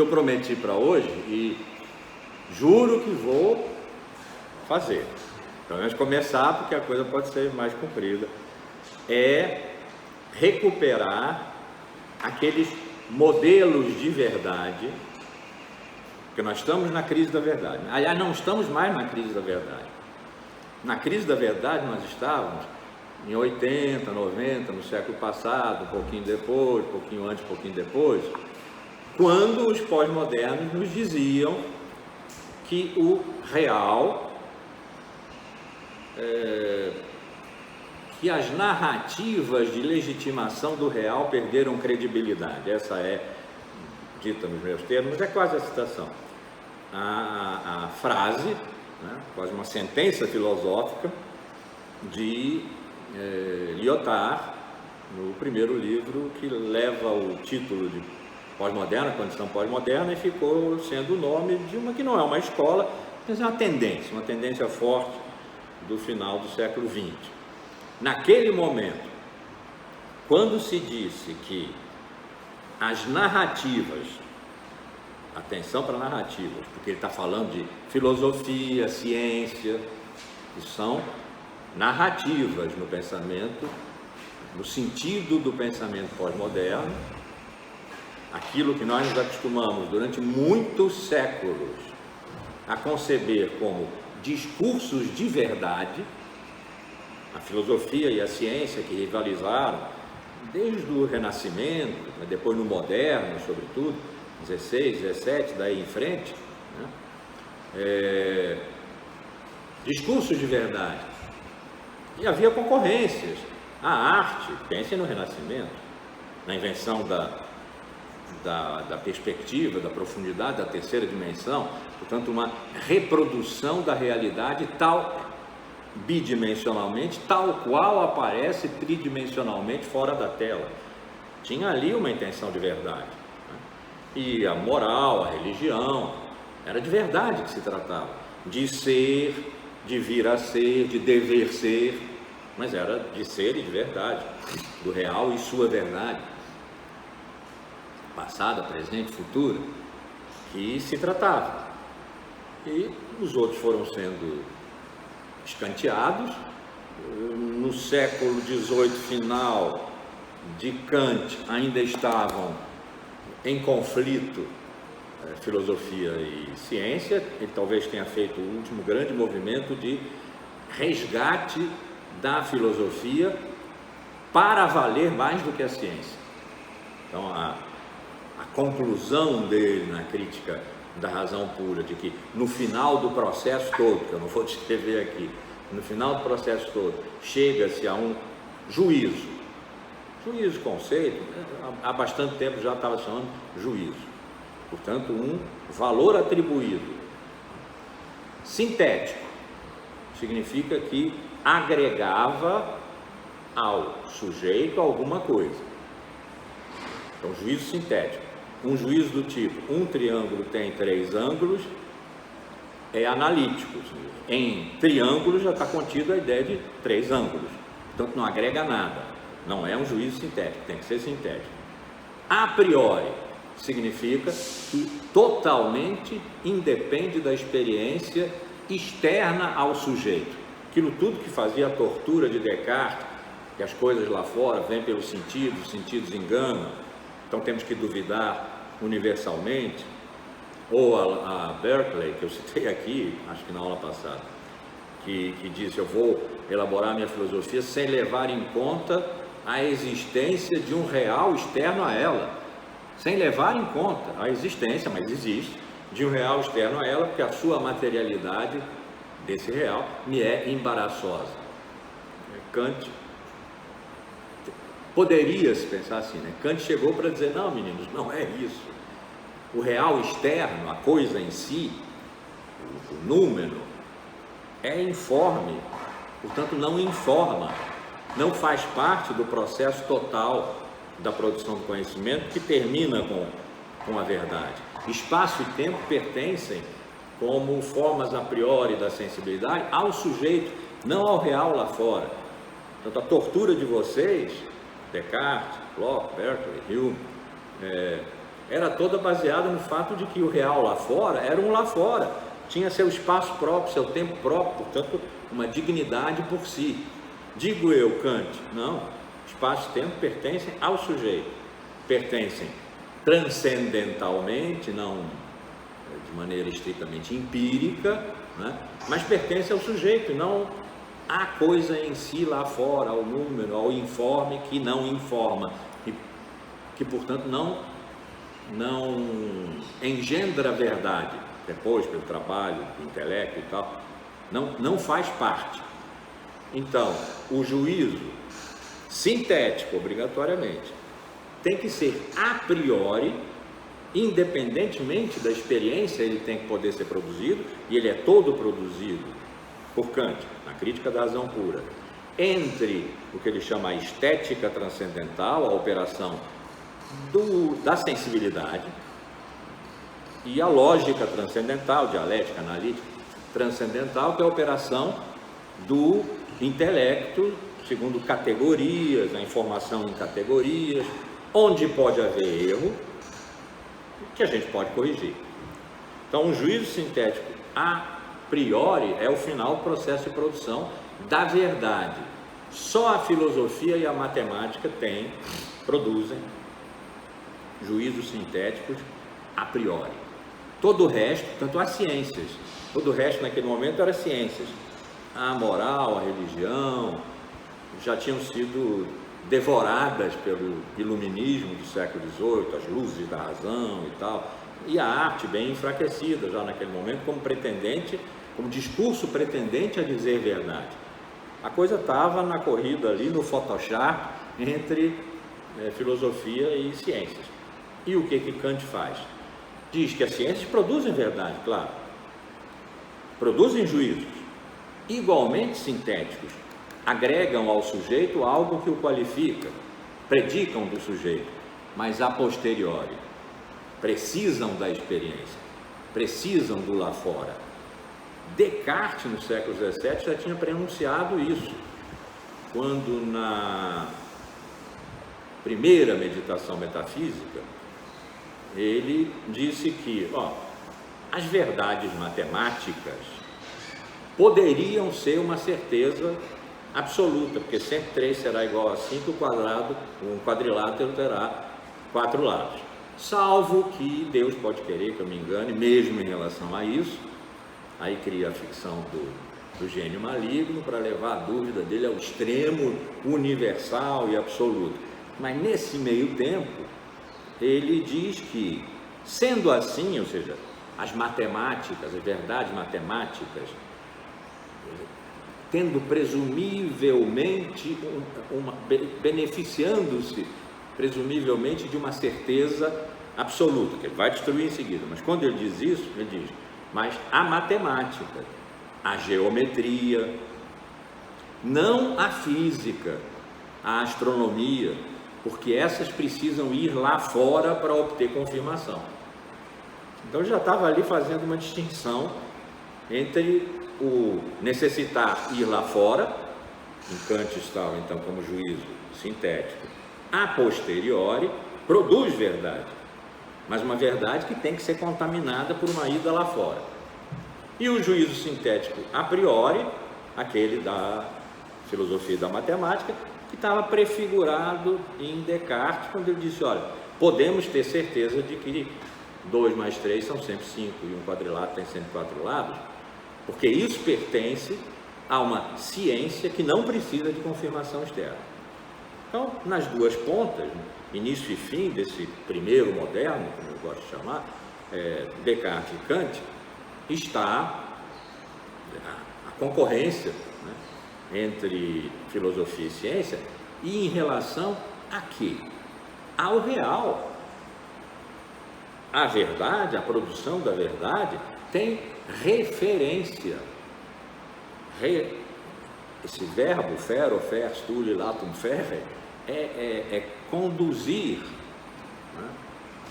prometi para hoje e juro que vou fazer, pelo menos começar, porque a coisa pode ser mais comprida, é recuperar aqueles modelos de verdade, porque nós estamos na crise da verdade. Aliás, não estamos mais na crise da verdade. Na crise da verdade nós estávamos em 80, 90, no século passado, um pouquinho depois, um pouquinho antes, um pouquinho depois, quando os pós-modernos nos diziam que o real, que as narrativas de legitimação do real perderam credibilidade. Essa é, dita nos meus termos, é quase a citação. A frase, né, quase uma sentença filosófica de Lyotard, no primeiro livro que leva o título de pós-moderna, condição pós-moderna, e ficou sendo o nome de uma que não é uma escola, mas é uma tendência forte do final do século XX. Naquele momento, quando se disse que as narrativas, atenção para narrativas, porque ele está falando de filosofia, ciência, que são narrativas no pensamento, no sentido do pensamento pós-moderno, aquilo que nós nos acostumamos durante muitos séculos a conceber como discursos de verdade, a filosofia e a ciência que rivalizaram desde o Renascimento, depois no moderno, sobretudo, 16, 17, daí em frente, né? Discursos de verdade. E havia concorrências. A arte, pensem no Renascimento, na invenção da perspectiva, da profundidade, da terceira dimensão, portanto, uma reprodução da realidade bidimensionalmente, tal qual aparece tridimensionalmente fora da tela. Tinha ali uma intenção de verdade, né? E a moral, a religião, era de verdade que se tratava, de ser, de vir a ser, de dever ser, mas era de ser e de verdade, do real e sua verdade, passada, presente, futura, que se tratava. E os outros foram sendo escanteados. No século XVIII final, de Kant, ainda estavam em conflito filosofia e ciência. Ele talvez tenha feito o último grande movimento de resgate da filosofia para valer mais do que a ciência. Então, a conclusão dele na crítica da razão pura, de que no final do processo todo, que eu não vou descrever aqui, no final do processo todo, chega-se a um juízo, conceito, há bastante tempo já estava chamando juízo, portanto, um valor atribuído sintético, significa que agregava ao sujeito alguma coisa. Então, juízo sintético. Um juízo do tipo, um triângulo tem 3 ângulos, é analítico. Em triângulo já está contida a ideia de 3 ângulos. Portanto, não agrega nada. Não é um juízo sintético, tem que ser sintético. A priori, significa que totalmente independe da experiência externa ao sujeito. Aquilo tudo que fazia a tortura de Descartes, que as coisas lá fora vêm pelos sentidos, os sentidos enganam, então temos que duvidar universalmente, ou a Berkeley, que eu citei aqui, acho que na aula passada, que disse, eu vou elaborar minha filosofia sem levar em conta a existência de um real externo a ela, sem levar em conta a existência, mas existe, de um real externo a ela, porque a sua materialidade desse real me é embaraçosa. Kant poderia se pensar assim, né? Kant chegou para dizer, não, meninos, não é isso. O real externo, a coisa em si, o número, é informe, portanto não informa, não faz parte do processo total da produção do conhecimento que termina com a verdade. Espaço e tempo pertencem como formas a priori da sensibilidade ao sujeito, não ao real lá fora. Portanto, a tortura de vocês, Descartes, Locke, Berkeley, Hume, era toda baseada no fato de que o real lá fora era um lá fora, tinha seu espaço próprio, seu tempo próprio, portanto, uma dignidade por si. Digo eu, Kant, não, espaço e tempo pertencem ao sujeito, pertencem transcendentalmente, não de maneira estritamente empírica, né? Mas pertencem ao sujeito, não à coisa em si lá fora, ao número, ao informe que não informa, que portanto não engendra a verdade, depois pelo trabalho, do intelecto e tal, não faz parte. Então, o juízo sintético, obrigatoriamente, tem que ser a priori, independentemente da experiência, ele tem que poder ser produzido, e ele é todo produzido por Kant, na Crítica da Razão Pura, entre o que ele chama a estética transcendental, a operação da sensibilidade, e a lógica transcendental, dialética, analítica transcendental, que é a operação do intelecto, segundo categorias, a informação em categorias, onde pode haver erro, que a gente pode corrigir. Então, um juízo sintético a priori é o final do processo de produção da verdade. Só a filosofia e a matemática produzem juízos sintéticos a priori. Todo o resto, tanto as ciências, todo o resto naquele momento era ciências. A moral, a religião, já tinham sido devoradas pelo iluminismo do século XVIII, as luzes da razão e tal, e a arte bem enfraquecida já naquele momento como discurso pretendente a dizer verdade. A coisa estava na corrida ali, no Photoshop, entre filosofia e ciências. E o que Kant faz? Diz que as ciências produzem verdade, claro, produzem juízos, igualmente sintéticos, agregam ao sujeito algo que o qualifica, predicam do sujeito, mas a posteriori, precisam da experiência, precisam do lá fora. Descartes, no século XVII, já tinha pronunciado isso, quando na primeira meditação metafísica, ele disse que as verdades matemáticas poderiam ser uma certeza absoluta, porque sempre 3 será igual a 5, um quadrilátero terá 4 lados. Salvo que Deus pode querer que eu me engane, mesmo em relação a isso, aí cria a ficção do gênio maligno para levar a dúvida dele ao extremo universal e absoluto. Mas nesse meio tempo, ele diz que, sendo assim, ou seja, as matemáticas, as verdades matemáticas, tendo presumivelmente, beneficiando-se presumivelmente de uma certeza absoluta, que ele vai destruir em seguida, mas quando ele diz isso, ele diz, mas a matemática, a geometria, não a física, a astronomia, porque essas precisam ir lá fora para obter confirmação. Então já estava ali fazendo uma distinção entre o necessitar ir lá fora, em Kant estava então como juízo sintético, a posteriori produz verdade, mas uma verdade que tem que ser contaminada por uma ida lá fora. E o juízo sintético a priori, aquele da filosofia e da matemática, que estava prefigurado em Descartes, quando ele disse, olha, podemos ter certeza de que 2 mais 3 são sempre 5 e um quadrilátero tem sempre 4 lados, porque isso pertence a uma ciência que não precisa de confirmação externa. Então, nas duas pontas, início e fim desse primeiro moderno, como eu gosto de chamar, Descartes e Kant, está a concorrência, né, entre filosofia e ciência, e em relação a quê? Ao real. A verdade, a produção da verdade, tem referência. Esse verbo, fero, stule, latum, ferre, é conduzir, né?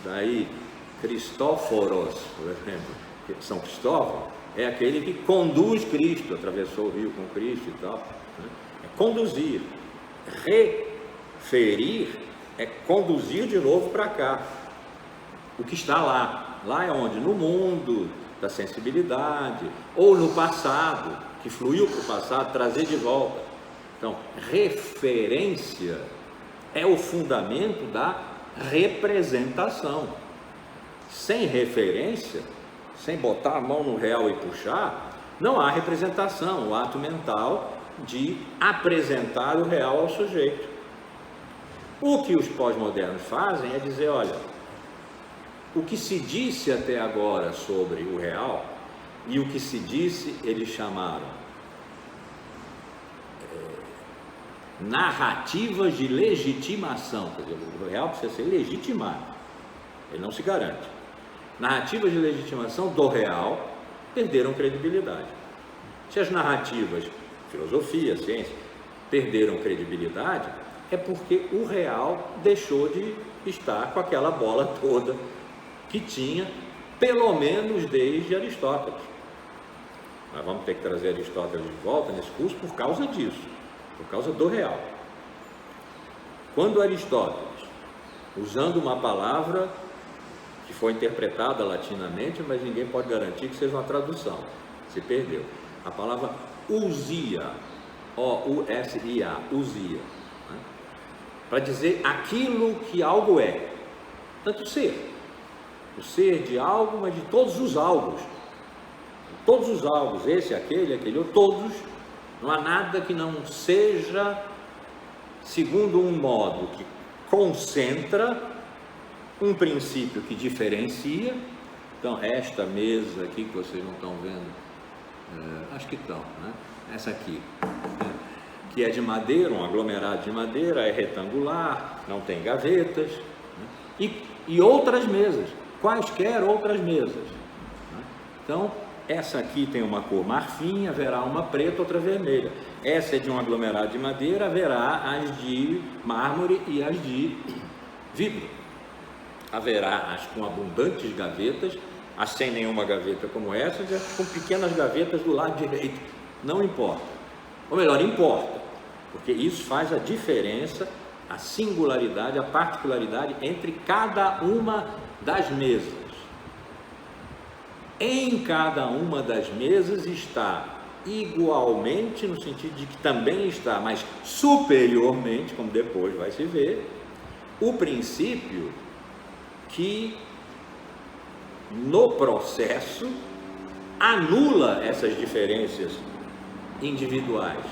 Daí, Cristóforos, por exemplo, São Cristóvão, é aquele que conduz Cristo, atravessou o rio com Cristo e tal, né? É conduzir. Referir é conduzir de novo para cá. o que está lá. Lá é onde? No mundo da sensibilidade, ou no passado, que fluiu para o passado, trazer de volta. Então, referência é o fundamento da representação. Sem referência, sem botar a mão no real e puxar, não há representação, o ato mental de apresentar o real ao sujeito. O que os pós-modernos fazem é dizer, olha, o que se disse até agora sobre o real e o que se disse, eles chamaram narrativas de legitimação. Quer dizer, o real precisa ser legitimado, ele não se garante. Narrativas de legitimação do real perderam credibilidade. Se as narrativas, filosofia, ciência, perderam credibilidade, é porque o real deixou de estar com aquela bola toda que tinha, pelo menos desde Aristóteles. Nós vamos ter que trazer Aristóteles de volta nesse curso por causa disso, por causa do real. Quando Aristóteles, usando uma palavra que foi interpretada latinamente, mas ninguém pode garantir que seja uma tradução, se perdeu, a palavra ousia, O-U-S-I-A, ousia, né? Para dizer aquilo que algo é, tanto ser, o ser de algo, mas de todos os algos, esse, aquele outro, todos, não há nada que não seja segundo um modo que concentra um princípio que diferencia. Então, esta mesa aqui que vocês não estão vendo, acho que estão, né? Essa aqui, que é de madeira, um aglomerado de madeira, é retangular, não tem gavetas, né? E outras mesas, quaisquer outras mesas, né? Então, essa aqui tem uma cor marfim, haverá uma preta, outra vermelha. Essa é de um aglomerado de madeira, haverá as de mármore e as de vidro. Haverá as com abundantes gavetas, as sem nenhuma gaveta como essa, e as com pequenas gavetas do lado direito. Não importa. Ou melhor, importa, porque isso faz a diferença, a singularidade, a particularidade entre cada uma das mesas. Em cada uma das mesas está igualmente, no sentido de que também está, mas superiormente, como depois vai se ver, o princípio que no processo anula essas diferenças individuais,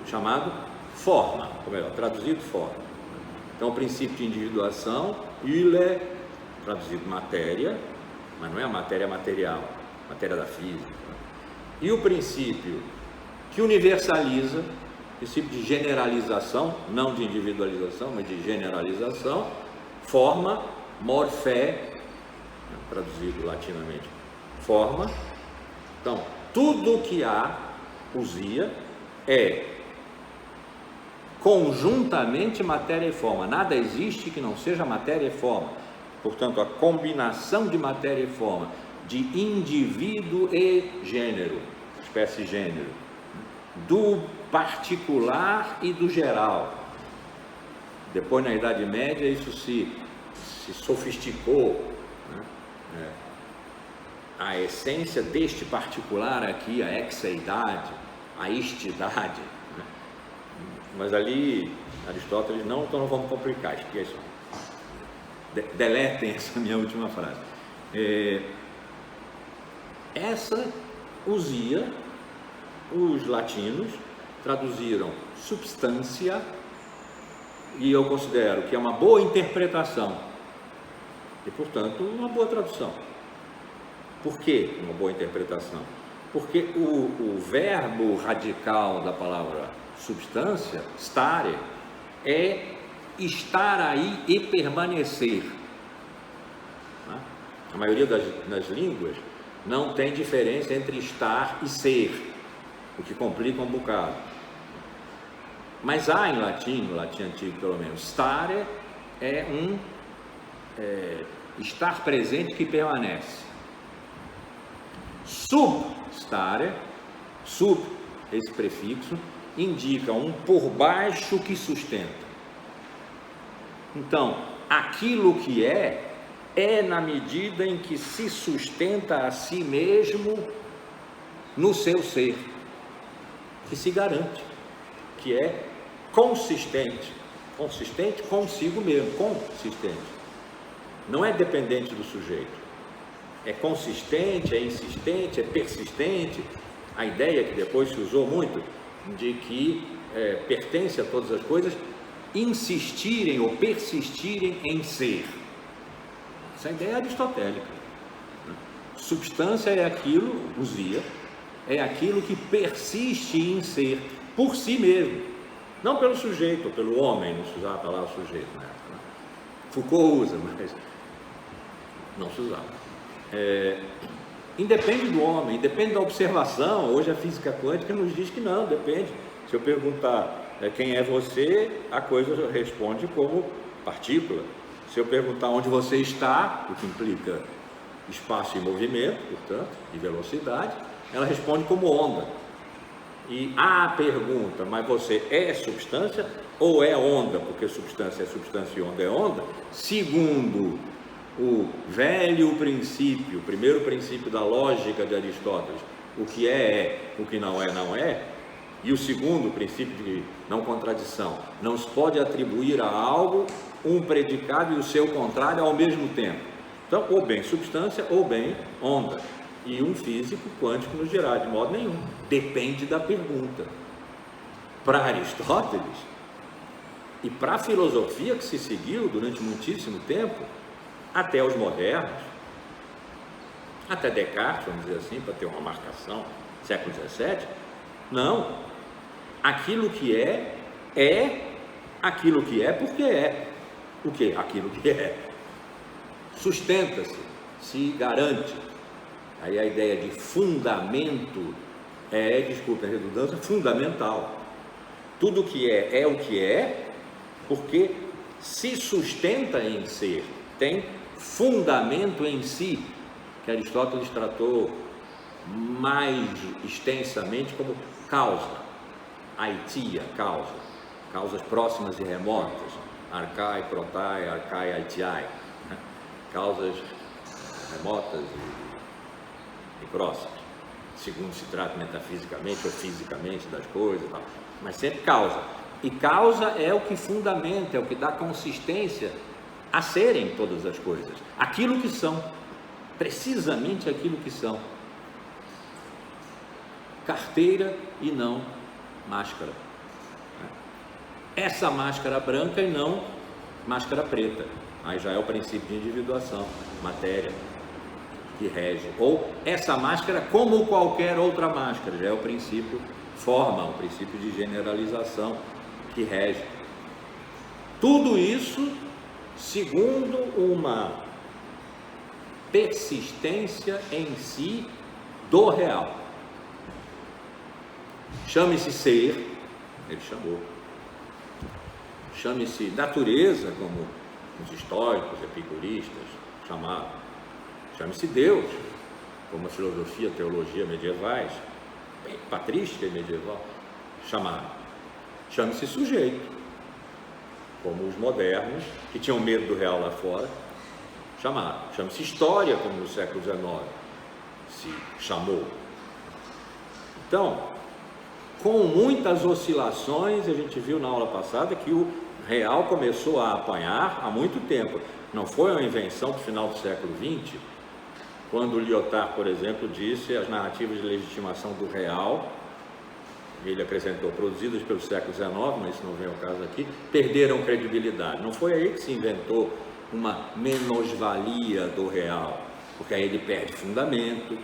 chamado forma, ou melhor, traduzido forma. Então, o princípio de individuação, Euler, traduzido matéria, mas não é a matéria material, matéria da física. E o princípio que universaliza, o princípio de generalização, não de individualização, mas de generalização, forma, morfé, traduzido latinamente, forma. Então, tudo que há, ousia, é conjuntamente matéria e forma. Nada existe que não seja matéria e forma. Portanto, a combinação de matéria e forma, de indivíduo e gênero, espécie e gênero, do particular e do geral. Depois, na Idade Média, isso se sofisticou, né? A essência deste particular aqui, a exeidade, a istidade, né? Mas ali, Aristóteles não, então não vamos complicar, esqueçam. Deletem essa minha última frase. Essa ousia, os latinos traduziram substância, e eu considero que é uma boa interpretação e, portanto, uma boa tradução. Por que uma boa interpretação? Porque o verbo radical da palavra substância, stare, é estar aí e permanecer. A maioria das línguas não tem diferença entre estar e ser, o que complica um bocado. Mas há em latim, no latim antigo pelo menos, stare é estar presente que permanece. Substare, sub, esse prefixo, indica um por baixo que sustenta. Então, aquilo que é é na medida em que se sustenta a si mesmo no seu ser, que se garante, que é consistente consigo mesmo, consistente, não é dependente do sujeito, é consistente, é insistente, é persistente. A ideia que depois se usou muito, de que pertence a todas as coisas insistirem ou persistirem em ser. Essa ideia é aristotélica. Substância é aquilo, usia, é aquilo que persiste em ser por si mesmo, não pelo sujeito, ou pelo homem, não se usava a palavra sujeito na época, né? Foucault usa, mas não se usava. Independe do homem, depende da observação. Hoje a física quântica nos diz que não, depende. Se eu perguntar quem é você, a coisa responde como partícula. Se eu perguntar onde você está, o que implica espaço e movimento, portanto, e velocidade, ela responde como onda. E a pergunta, mas você é substância ou é onda? Porque substância é substância e onda é onda, segundo o velho princípio, o primeiro princípio da lógica de Aristóteles, o que é, o que não é, e o segundo princípio de não contradição, não se pode atribuir a algo um predicado e o seu contrário ao mesmo tempo. Então, ou bem substância ou bem onda. E um físico quântico nos dirá, de modo nenhum, depende da pergunta. Para Aristóteles e para a filosofia que se seguiu durante muitíssimo tempo, até os modernos, até Descartes, vamos dizer assim, para ter uma marcação, século XVII, não, aquilo que é aquilo que é porque é. O que? Aquilo que é. Sustenta-se, se garante. Aí a ideia de fundamento desculpa a redundância, fundamental. Tudo que é o que é, porque se sustenta em ser, tem fundamento em si, que Aristóteles tratou mais extensamente como causa, aitia, causa, causas próximas e remotas, arcai, protai, arcai, aitiai, causas remotas e próximas, segundo se trata metafisicamente ou fisicamente das coisas, tal. Mas sempre causa. E causa é o que fundamenta, é o que dá consistência a serem todas as coisas, aquilo que são, precisamente aquilo que são. Carteira e não máscara. Essa máscara branca e não máscara preta. Aí já é o princípio de individuação, matéria que rege. Ou essa máscara como qualquer outra máscara, já é o princípio forma, o princípio de generalização que rege. Tudo isso segundo uma persistência em si do real. Chame-se ser, ele chamou. Chame-se natureza, como os estoicos, epicuristas chamavam. Chame-se Deus, como a filosofia, a teologia medievais, patrística e medieval, chamaram. Chame-se sujeito, como os modernos, que tinham medo do real lá fora, chamaram. Chame-se história, como no século XIX se chamou. Então, com muitas oscilações, a gente viu na aula passada que o real começou a apanhar há muito tempo. Não foi uma invenção do final do século XX, quando Lyotard, por exemplo, disse as narrativas de legitimação do real, ele acrescentou, produzidas pelo século XIX, mas isso não vem ao caso aqui, perderam credibilidade. Não foi aí que se inventou uma menosvalia do real, porque aí ele perde fundamento.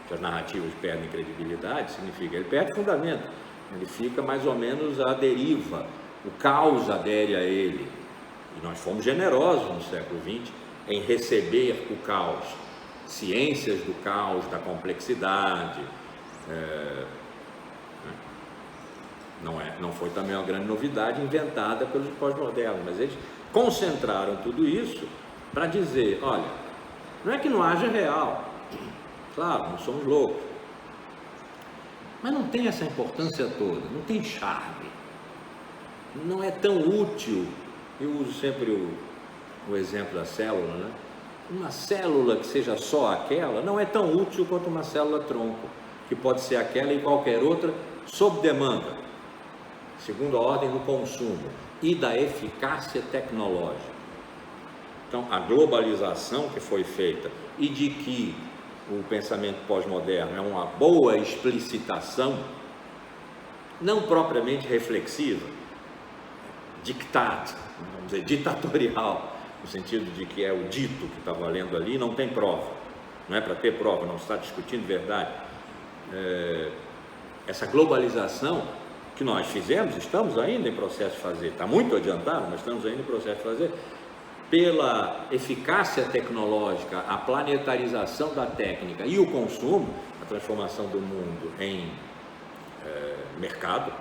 Se as narrativas perdem credibilidade, significa ele perde fundamento, ele fica mais ou menos à deriva, o caos adere a ele. E nós fomos generosos no século XX em receber o caos, ciências do caos, da complexidade. Não foi também uma grande novidade inventada pelos pós-modernos, mas eles concentraram tudo isso para dizer, olha, não é que não haja real, claro, não somos loucos, mas não tem essa importância toda, não tem charme, não é tão útil. Eu uso sempre o exemplo da célula, né? Uma célula que seja só aquela não é tão útil quanto uma célula tronco, que pode ser aquela e qualquer outra, sob demanda, segundo a ordem do consumo e da eficácia tecnológica. Então, a globalização que foi feita e de que o pensamento pós-moderno é uma boa explicitação, não propriamente reflexiva, dictado, vamos dizer, ditatorial, no sentido de que é o dito que está valendo ali, não tem prova, não é para ter prova, não se está discutindo verdade. Essa globalização que nós fizemos, estamos ainda em processo de fazer, está muito adiantado, mas estamos ainda em processo de fazer, pela eficácia tecnológica, a planetarização da técnica e o consumo, a transformação do mundo em mercado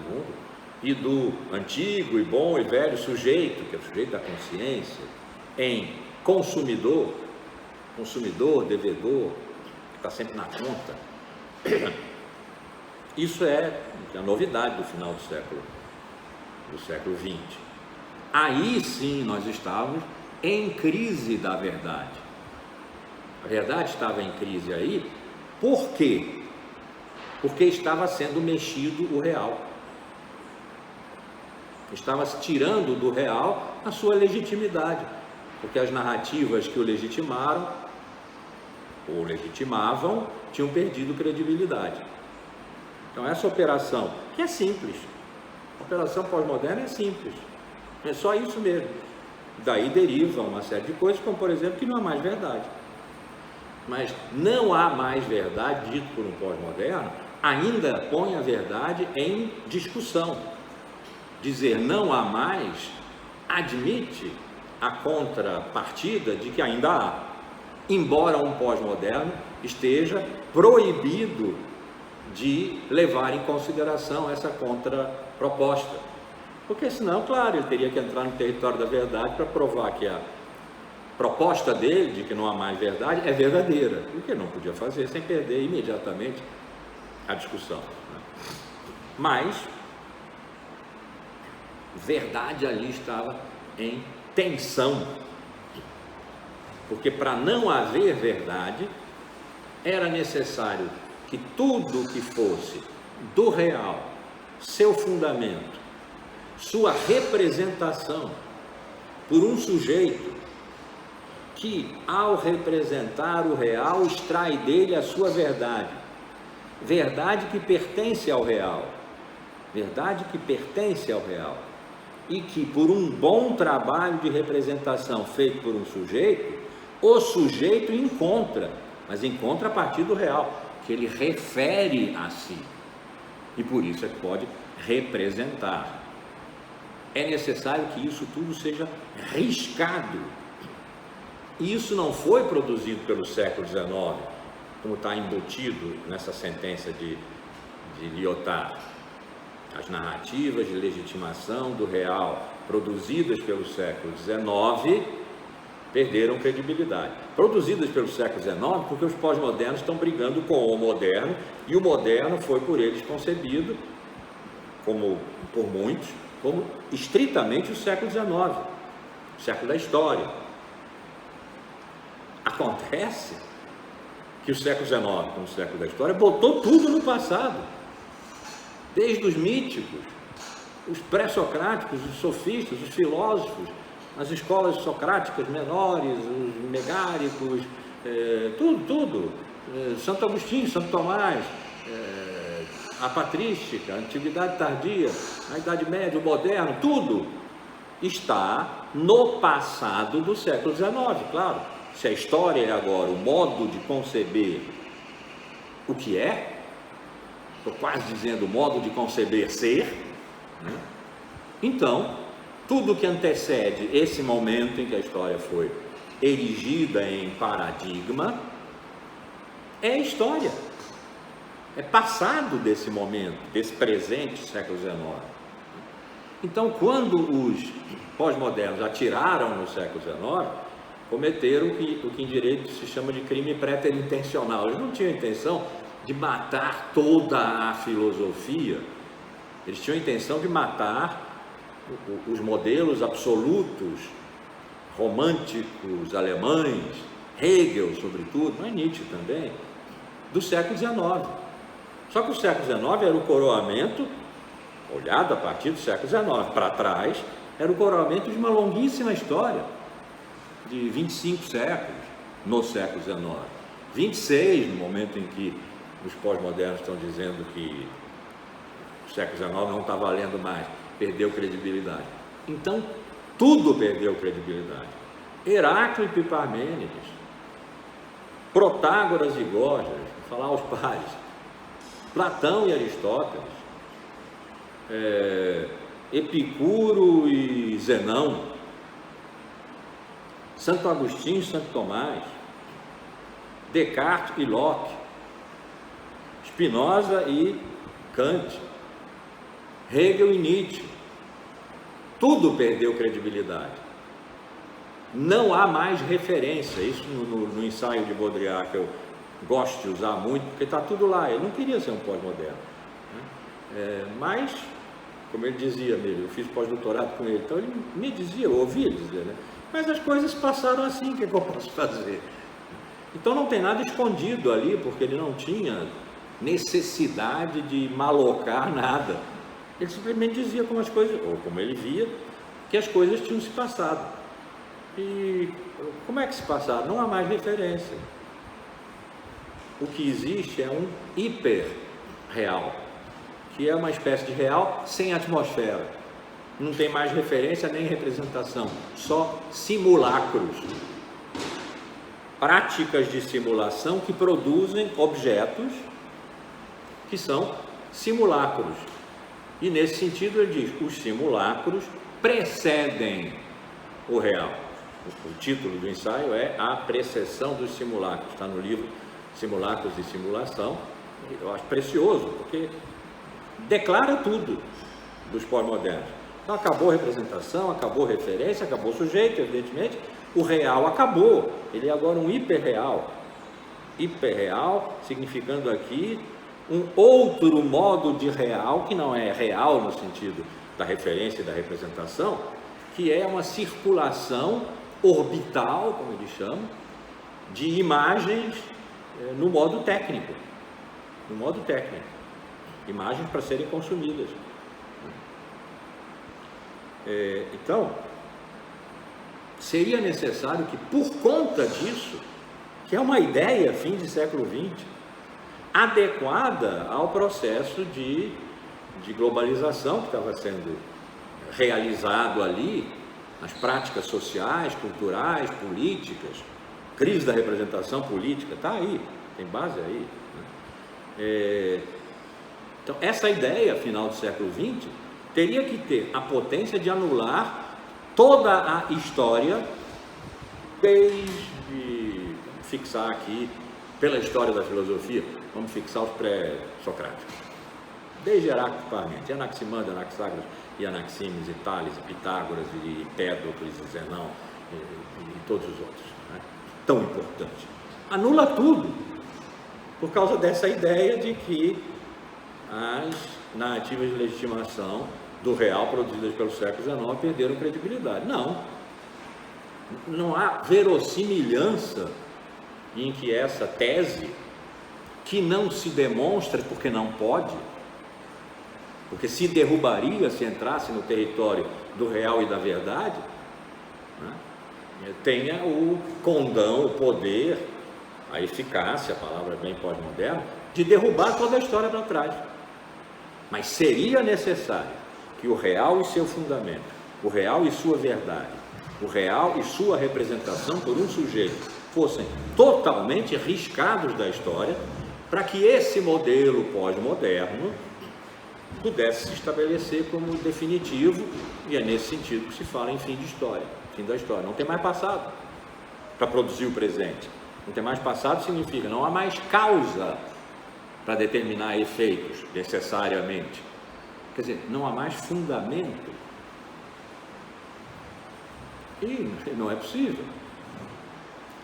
mundo, e do antigo e bom e velho sujeito, que é o sujeito da consciência, em consumidor, devedor, que está sempre na conta. Isso é a novidade do final do século XX. Aí sim nós estávamos em crise da verdade. A verdade estava em crise aí, por quê? Porque estava sendo mexido o real. Estava se tirando do real a sua legitimidade, porque as narrativas que o legitimaram, ou legitimavam, tinham perdido credibilidade. Então essa operação, que é simples, a operação pós-moderna é simples, é só isso mesmo. Daí deriva uma série de coisas, como por exemplo, que não há mais verdade. Mas não há mais verdade, dito por um pós-moderno, ainda põe a verdade em discussão. Dizer não há mais admite a contrapartida de que ainda há, embora um pós-moderno esteja proibido de levar em consideração essa contraproposta, porque senão, claro, ele teria que entrar no território da verdade para provar que a proposta dele de que não há mais verdade é verdadeira, o que ele não podia fazer sem perder imediatamente a discussão. Mas verdade ali estava em tensão, porque para não haver verdade era necessário que tudo que fosse do real, seu fundamento, sua representação por um sujeito que, ao representar o real, extrai dele a sua verdade, verdade que pertence ao real, e que por um bom trabalho de representação feito por um sujeito, o sujeito encontra, mas encontra a partir do real, que ele refere a si, e por isso é que pode representar. É necessário que isso tudo seja riscado, e isso não foi produzido pelo século XIX, como está embutido nessa sentença de Lyotard. As narrativas de legitimação do real produzidas pelo século XIX perderam credibilidade. Produzidas pelo século XIX porque os pós-modernos estão brigando com o moderno, e o moderno foi por eles concebido, como por muitos, como estritamente o século XIX, o século da história. Acontece que o século XIX, como o século da história, botou tudo no passado. Desde os míticos, os pré-socráticos, os sofistas, os filósofos, as escolas socráticas menores, os megáricos, tudo. Santo Agostinho, Santo Tomás, a patrística, a antiguidade tardia, a Idade Média, o moderno, tudo está no passado do século XIX, claro. Se a história é agora o modo de conceber o que é, estou quase dizendo o modo de conceber ser, né? Então, tudo que antecede esse momento em que a história foi erigida em paradigma é história, é passado desse momento, desse presente século XIX. Então, quando os pós-modernos atiraram no século XIX, cometeram o que em direito se chama de crime préterintencional. Eles não tinham intenção de matar toda a filosofia, eles tinham a intenção de matar os modelos absolutos românticos alemães, Hegel sobretudo, mas Nietzsche também, do século XIX. Só que o século XIX era o coroamento, olhado a partir do século XIX para trás, era o coroamento de uma longuíssima história, de 25 séculos no século XIX, 26 no momento em que os pós-modernos estão dizendo que o século XIX não está valendo mais, perdeu credibilidade. Então, tudo perdeu credibilidade. Heráclito e Parmênides, Protágoras e Gorgias, vou falar aos pares, Platão e Aristóteles, Epicuro e Zenão, Santo Agostinho e Santo Tomás, Descartes e Locke, Spinoza e Kant, Hegel e Nietzsche, tudo perdeu credibilidade. Não há mais referência, isso no ensaio de Baudrillard, que eu gosto de usar muito, porque está tudo lá. Ele não queria ser um pós-moderno, né? Mas, como ele dizia mesmo, eu fiz pós-doutorado com ele, então ele me dizia, eu ouvia ele dizer, né? Mas as coisas passaram assim, o que eu posso fazer? Então não tem nada escondido ali, porque ele não tinha necessidade de malocar nada. Ele simplesmente dizia como as coisas, ou como ele via, que as coisas tinham se passado. E como é que se passaram? Não há mais referência. O que existe é um hiperreal, que é uma espécie de real sem atmosfera. Não tem mais referência nem representação, só simulacros. Práticas de simulação que produzem objetos que são simulacros. E nesse sentido ele diz, os simulacros precedem o real. O título do ensaio é A Precessão dos Simulacros, está no livro Simulacros e Simulação. Eu acho precioso, porque declara tudo dos pós-modernos. Então acabou a representação, acabou a referência, acabou o sujeito, evidentemente, o real acabou, ele é agora um hiperreal. Hiperreal significando aqui um outro modo de real, que não é real no sentido da referência e da representação, que é uma circulação orbital, como eles chamam, de imagens no modo técnico. No modo técnico. Imagens para serem consumidas. Então, seria necessário que, por conta disso, que é uma ideia fim de século XX, adequada ao processo de globalização que estava sendo realizado ali, nas práticas sociais, culturais, políticas, crise da representação política, está aí, tem base aí, né? Então, essa ideia, final do século XX, teria que ter a potência de anular toda a história, desde, fixar aqui, pela história da filosofia, vamos fixar os pré-socráticos, desde Heráclito e Parmênides, Anaximandro, Anaxágoras e Anaximes, e Tales, e Pitágoras, e Empédocles, e Zenão, e todos os outros, né? Tão importante. Anula tudo, por causa dessa ideia de que as narrativas de legitimação do real produzidas pelo século XIX perderam credibilidade. Não há verossimilhança em que essa tese, que não se demonstra porque não pode, porque se derrubaria se entrasse no território do real e da verdade, né, tenha o condão, o poder, a eficácia, a palavra é bem pós-moderna, de derrubar toda a história para trás. Mas seria necessário que o real e seu fundamento, o real e sua verdade, o real e sua representação por um sujeito fossem totalmente riscados da história, para que esse modelo pós-moderno pudesse se estabelecer como definitivo, e é nesse sentido que se fala em fim de história, fim da história. Não tem mais passado para produzir o presente. Não tem mais passado significa não há mais causa para determinar efeitos necessariamente. Quer dizer, não há mais fundamento. E não é possível.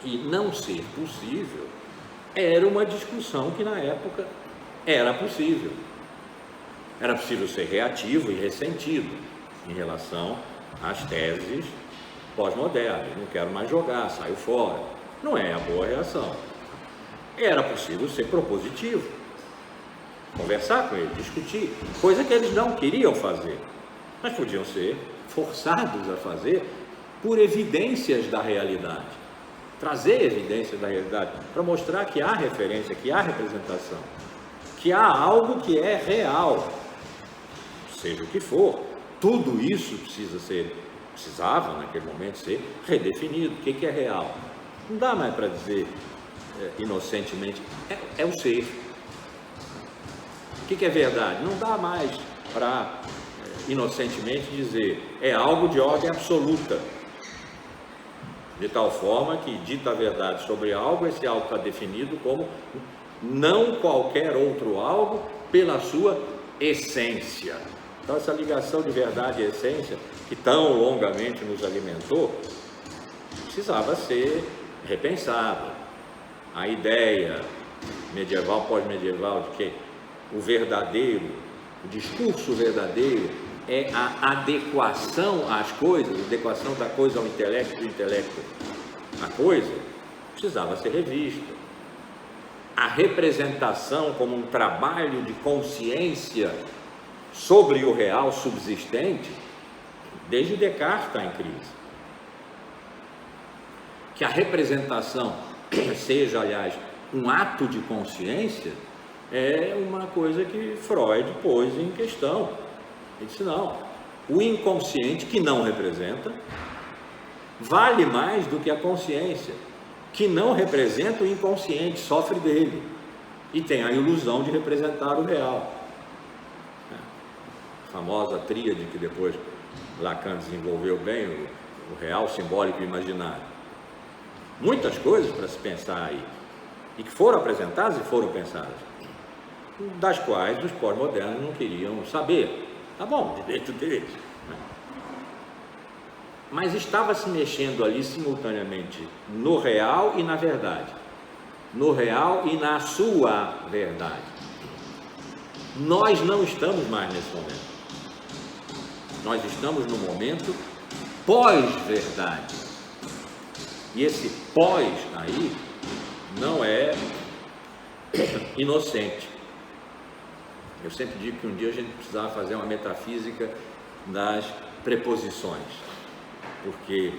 E não ser possível era uma discussão que na época era possível. Era possível ser reativo e ressentido em relação às teses pós-moderno, não quero mais jogar, saio fora. Não é a boa reação. Era possível ser propositivo, conversar com eles, discutir, coisa que eles não queriam fazer, mas podiam ser forçados a fazer por evidências da realidade, trazer evidências da realidade, para mostrar que há referência, que há representação, que há algo que é real, seja o que for. Tudo isso precisava naquele momento ser redefinido. O que é real? Não dá mais para dizer inocentemente, é o ser. O que é verdade? Não dá mais para inocentemente dizer, é algo de ordem absoluta, de tal forma que dita a verdade sobre algo, esse algo está definido como não qualquer outro algo pela sua essência. Então essa ligação de verdade e essência, que tão longamente nos alimentou, precisava ser repensada. A ideia medieval, pós-medieval, de que o verdadeiro, o discurso verdadeiro é a adequação às coisas, a adequação da coisa ao intelecto, do intelecto à coisa, precisava ser revista. A representação como um trabalho de consciência sobre o real subsistente, desde Descartes está em crise. Que a representação seja, aliás, um ato de consciência, é uma coisa que Freud pôs em questão. Ele disse, não, o inconsciente que não representa vale mais do que a consciência, que não representa o inconsciente, sofre dele e tem a ilusão de representar o real. A famosa tríade que depois Lacan desenvolveu bem, o real, simbólico e imaginário. Muitas coisas para se pensar aí, e que foram apresentadas e foram pensadas, das quais os pós-modernos não queriam saber. Tá bom, direito deles. Mas estava se mexendo ali simultaneamente no real e na verdade. No real e na sua verdade. Nós não estamos mais nesse momento. Nós estamos no momento pós-verdade. E esse pós aí não é inocente. Eu sempre digo que um dia a gente precisava fazer uma metafísica das preposições, porque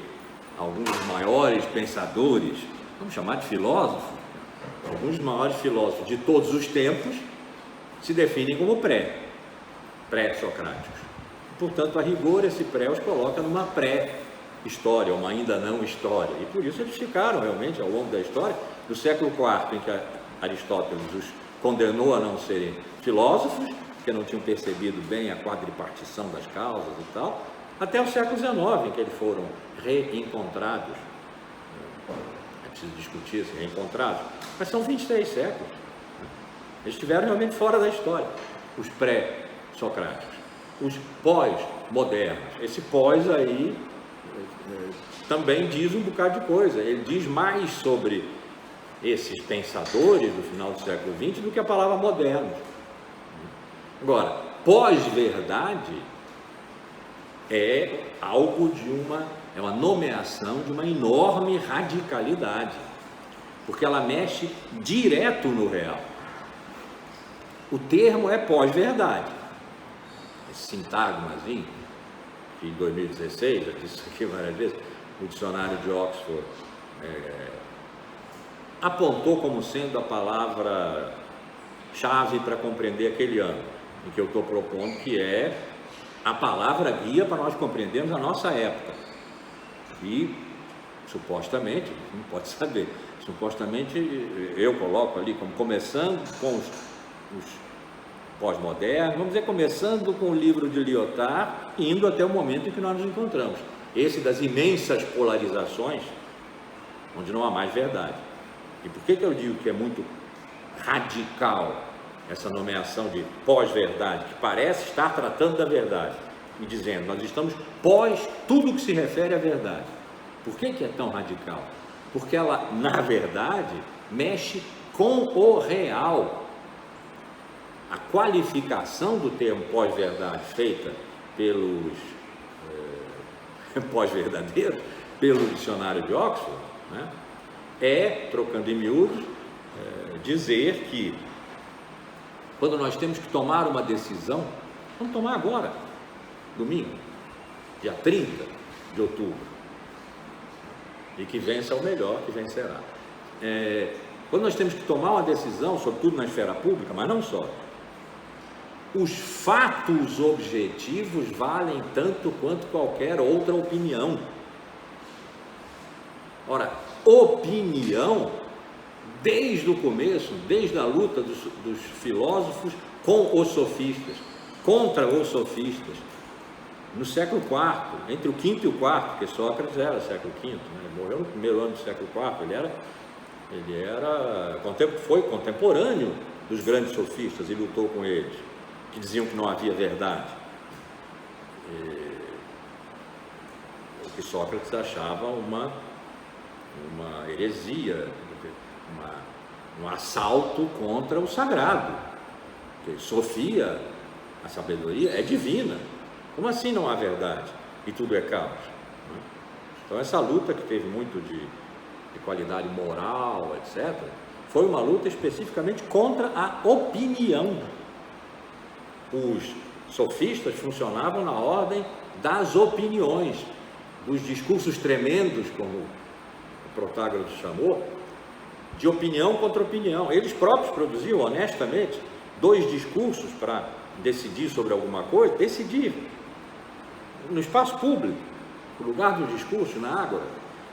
alguns dos maiores pensadores, vamos chamar de filósofos, alguns dos maiores filósofos de todos os tempos se definem como pré-socráticos. Portanto, a rigor, esse pré os coloca numa pré-história, uma ainda não história. E por isso eles ficaram realmente, ao longo da história, do século IV, em que Aristóteles os condenou a não serem filósofos, porque não tinham percebido bem a quadripartição das causas e tal, até o século XIX, em que eles foram reencontrados. É preciso discutir se reencontrados, mas são 23 séculos. Eles estiveram realmente fora da história, os pré-socráticos, os pós-modernos. Esse pós aí também diz um bocado de coisa, ele diz mais sobre esses pensadores do final do século XX do que a palavra modernos. Agora, pós-verdade é algo é uma nomeação de uma enorme radicalidade, porque ela mexe direto no real. O termo é pós-verdade. Esse sintagmazinho, que em 2016, já disse isso aqui várias vezes, o dicionário de Oxford apontou como sendo a palavra-chave para compreender aquele ano, em que eu estou propondo que é a palavra guia para nós compreendermos a nossa época. E, supostamente, não pode saber, supostamente eu coloco ali como começando com os pós-modernos, vamos dizer, começando com o livro de Lyotard, indo até o momento em que nós nos encontramos. Esse das imensas polarizações, onde não há mais verdade. E por que eu digo que é muito radical essa nomeação de pós-verdade, que parece estar tratando da verdade e dizendo, nós estamos pós tudo que se refere à verdade. Por que é tão radical? Porque ela, na verdade, mexe com o real. A qualificação do termo pós-verdade feita pelos pós-verdadeiros, pelo dicionário de Oxford, né, é, trocando em miúdos, dizer que quando nós temos que tomar uma decisão, vamos tomar agora, domingo, dia 30 de outubro, e que vença o melhor, que vencerá. Quando nós temos que tomar uma decisão, sobretudo na esfera pública, mas não só, os fatos objetivos valem tanto quanto qualquer outra opinião. Ora, opinião, desde o começo, desde a luta dos filósofos com os sofistas, contra os sofistas, no século IV, entre o V e o IV, porque Sócrates era século V, né? Morreu no primeiro ano do século IV, foi contemporâneo dos grandes sofistas e lutou com eles, que diziam que não havia verdade, o que Sócrates achava uma heresia, um assalto contra o sagrado, porque Sofia, a sabedoria, é divina. Como assim não há verdade e tudo é caos? Então essa luta, que teve muito de qualidade moral, etc., foi uma luta especificamente contra a opinião. Os sofistas funcionavam na ordem das opiniões, dos discursos tremendos, como o Protágoras chamou, de opinião contra opinião. Eles próprios produziam honestamente 2 discursos para decidir sobre alguma coisa, decidir no espaço público, no lugar do discurso, na ágora,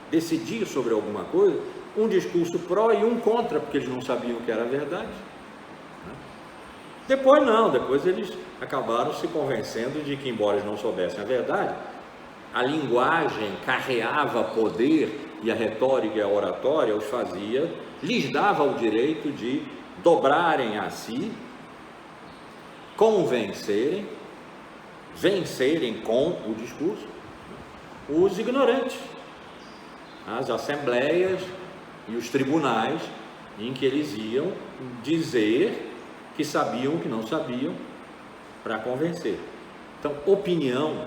decidir sobre alguma coisa, um discurso pró e um contra, porque eles não sabiam o que era verdade. Depois não, depois eles acabaram se convencendo de que, embora eles não soubessem a verdade, a linguagem carreava poder, e a retórica e a oratória lhes dava o direito de dobrarem a si, convencerem, vencerem com o discurso os ignorantes, as assembleias e os tribunais em que eles iam dizer que sabiam o que não sabiam para convencer. Então, opinião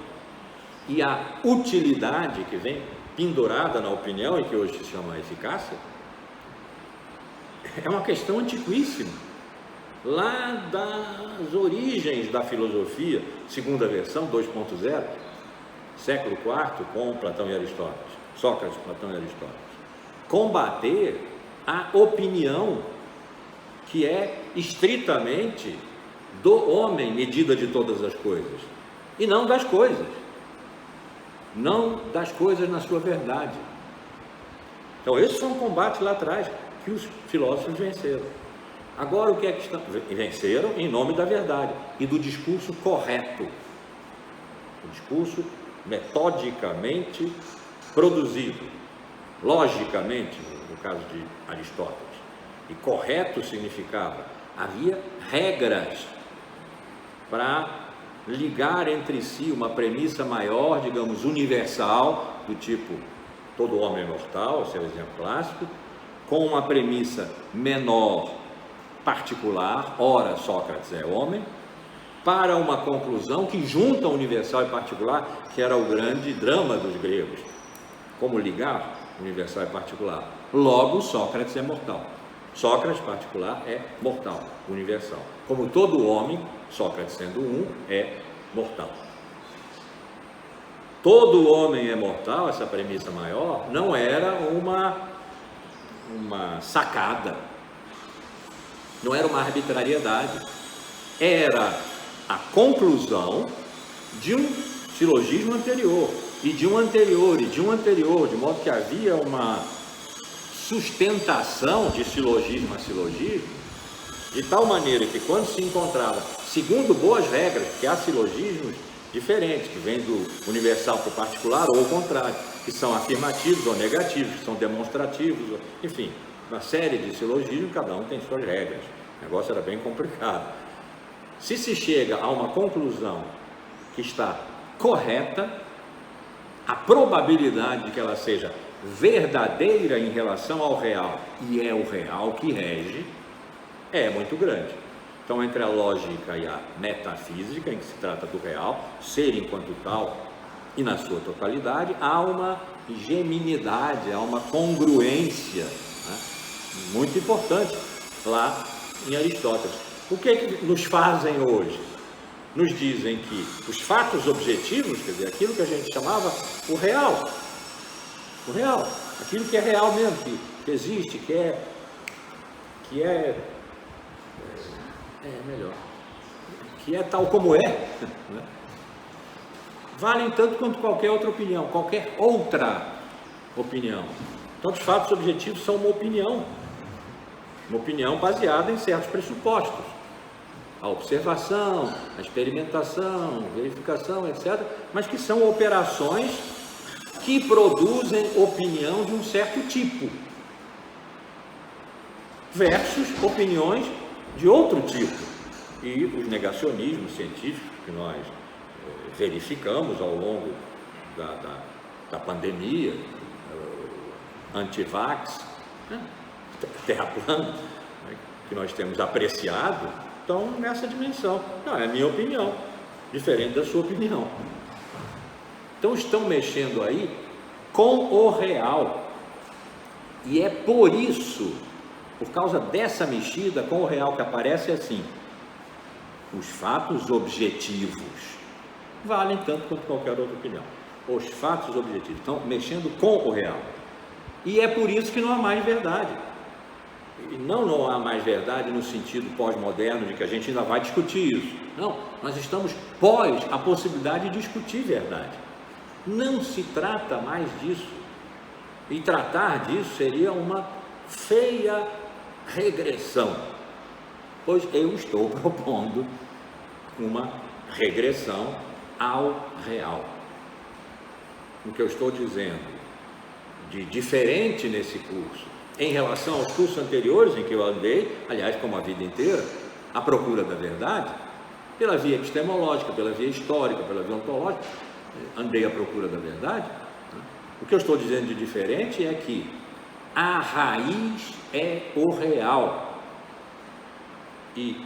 e a utilidade que vem pendurada na opinião e que hoje se chama eficácia, é uma questão antiquíssima, lá das origens da filosofia, segunda versão, 2.0, século IV, com Platão e Aristóteles, Sócrates, Platão e Aristóteles. Combater a opinião que é estritamente do homem, medida de todas as coisas, e não das coisas, na sua verdade. Então esse foi um combate lá atrás que os filósofos venceram. Agora o que é que estão? Venceram em nome da verdade e do discurso correto, o discurso metodicamente produzido, logicamente, no caso de Aristóteles. E correto significava, havia regras para ligar entre si uma premissa maior, digamos, universal, do tipo, todo homem é mortal, esse é o exemplo clássico, com uma premissa menor, particular, ora Sócrates é homem, para uma conclusão que junta universal e particular, que era o grande drama dos gregos. Como ligar universal e particular? Logo, Sócrates é mortal. Sócrates, particular, é mortal, universal. Como todo homem, Sócrates sendo um, é mortal. Todo homem é mortal, essa premissa maior, não era uma sacada, não era uma arbitrariedade, era a conclusão de um silogismo anterior, e de um anterior, e de um anterior, de modo que havia uma sustentação de silogismo a silogismo, de tal maneira que quando se encontrava, segundo boas regras, porque há silogismos diferentes, que vêm do universal para o particular, ou o contrário, que são afirmativos ou negativos, que são demonstrativos, enfim, uma série de silogismos, cada um tem suas regras. O negócio era bem complicado. Se se chega a uma conclusão que está correta, a probabilidade de que ela seja verdadeira em relação ao real, e é o real que rege, é muito grande. Então, entre a lógica e a metafísica, em que se trata do real, ser enquanto tal, E na sua totalidade há uma geminidade, há uma congruência, né, muito importante lá em Aristóteles. O que é que nos fazem hoje? Nos dizem que os fatos objetivos, quer dizer, aquilo que a gente chamava o real, aquilo que é real mesmo, que existe, que é tal como é, né? Valem tanto quanto qualquer outra opinião. Então, os fatos objetivos são uma opinião baseada em certos pressupostos. A observação, a experimentação, verificação, etc., mas que são operações que produzem opinião de um certo tipo, versus opiniões de outro tipo. E os negacionismos científicos que nós verificamos ao longo da pandemia, antivax, né, terra plana, né, que nós temos apreciado, estão nessa dimensão. Não, é a minha opinião, diferente da sua opinião. Então estão mexendo aí com o real. E é por isso, por causa dessa mexida com o real, que aparece assim: os fatos objetivos valem tanto quanto qualquer outra opinião. Os fatos objetivos estão mexendo com o real. E é por isso que não há mais verdade. E não há mais verdade no sentido pós-moderno de que a gente ainda vai discutir isso. Não, nós estamos pós a possibilidade de discutir verdade. Não se trata mais disso. E tratar disso seria uma feia regressão, pois eu estou propondo uma regressão ao real. O que eu estou dizendo de diferente nesse curso, em relação aos cursos anteriores em que eu andei, aliás, como a vida inteira, à procura da verdade, pela via epistemológica, pela via histórica, pela via ontológica, andei à procura da verdade. O que eu estou dizendo de diferente é que a raiz é o real. E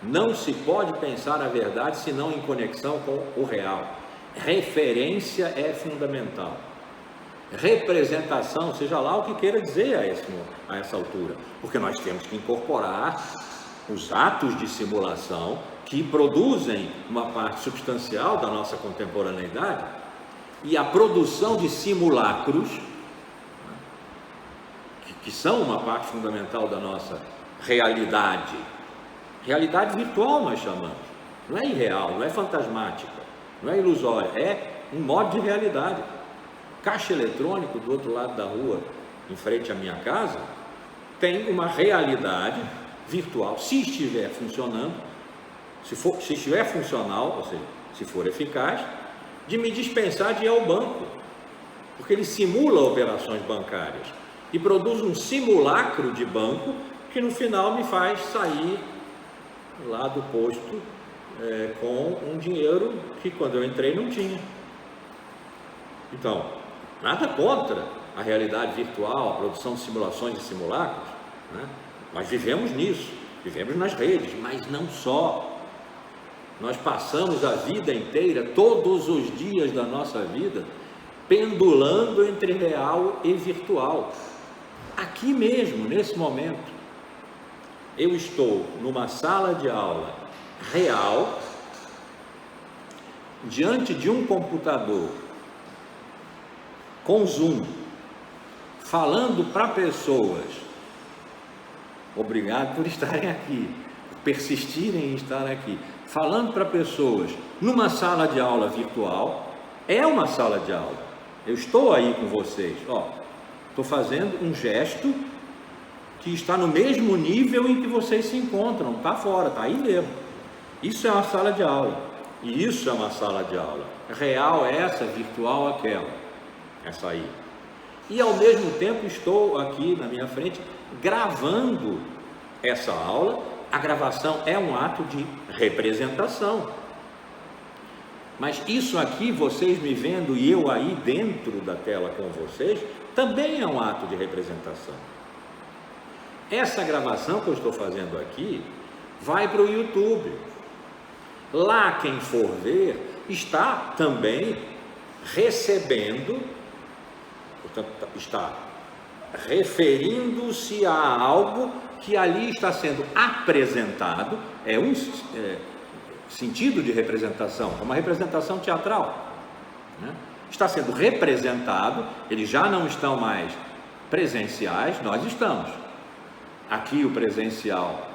não se pode pensar a verdade senão em conexão com o real. Referência é fundamental. Representação, seja lá o que queira dizer a essa altura, porque nós temos que incorporar os atos de simulação que produzem uma parte substancial da nossa contemporaneidade, e a produção de simulacros, que são uma parte fundamental da nossa realidade. Realidade virtual nós chamamos, não é irreal, não é fantasmática, não é ilusória, é um modo de realidade. Caixa eletrônico do outro lado da rua, em frente à minha casa, tem uma realidade virtual, se estiver funcionando, se estiver funcional, ou seja, se for eficaz, de me dispensar de ir ao banco, porque ele simula operações bancárias e produz um simulacro de banco que no final me faz sair lá do posto com um dinheiro que quando eu entrei não tinha. Então, nada contra a realidade virtual, a produção de simulações e simulacros, né? Nós vivemos nisso, vivemos nas redes, mas não só. Nós passamos a vida inteira, todos os dias da nossa vida, pendulando entre real e virtual. Aqui mesmo, nesse momento, eu estou numa sala de aula real, diante de um computador, com Zoom, falando para pessoas. Obrigado por estarem aqui, por persistirem em estar aqui. Falando para pessoas numa sala de aula virtual. É uma sala de aula. Eu estou aí com vocês, estou fazendo um gesto que está no mesmo nível em que vocês se encontram, está fora, está aí mesmo. Isso é uma sala de aula, e isso é uma sala de aula. Real essa, virtual aquela, essa aí. E ao mesmo tempo estou aqui na minha frente gravando essa aula. A gravação é um ato de representação. Mas isso aqui, vocês me vendo e eu aí dentro da tela com vocês, também é um ato de representação. Essa gravação que eu estou fazendo aqui vai para o YouTube. Lá quem for ver está também recebendo, portanto, está referindo-se a algo que ali está sendo apresentado, é um sentido de representação, é uma representação teatral, né? Está sendo representado, eles já não estão mais presenciais, nós estamos. Aqui o presencial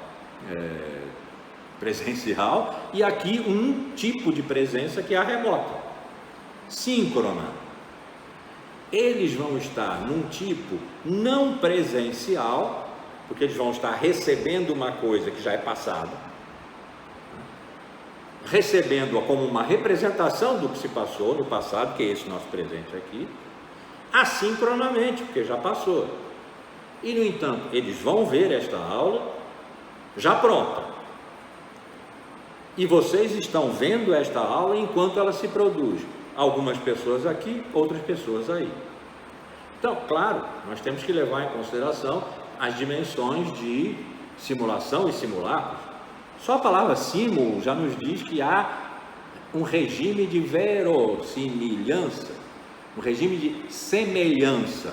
e aqui um tipo de presença que é a remota, síncrona. Eles vão estar num tipo não presencial, porque eles vão estar recebendo uma coisa que já é passada, recebendo-a como uma representação do que se passou no passado, que é esse nosso presente aqui, assincronamente, porque já passou. E, no entanto, eles vão ver esta aula já pronta. E vocês estão vendo esta aula enquanto ela se produz. Algumas pessoas aqui, outras pessoas aí. Então, claro, nós temos que levar em consideração as dimensões de simulação e simulacros. Só a palavra símulo já nos diz que há um regime de verossimilhança, um regime de semelhança.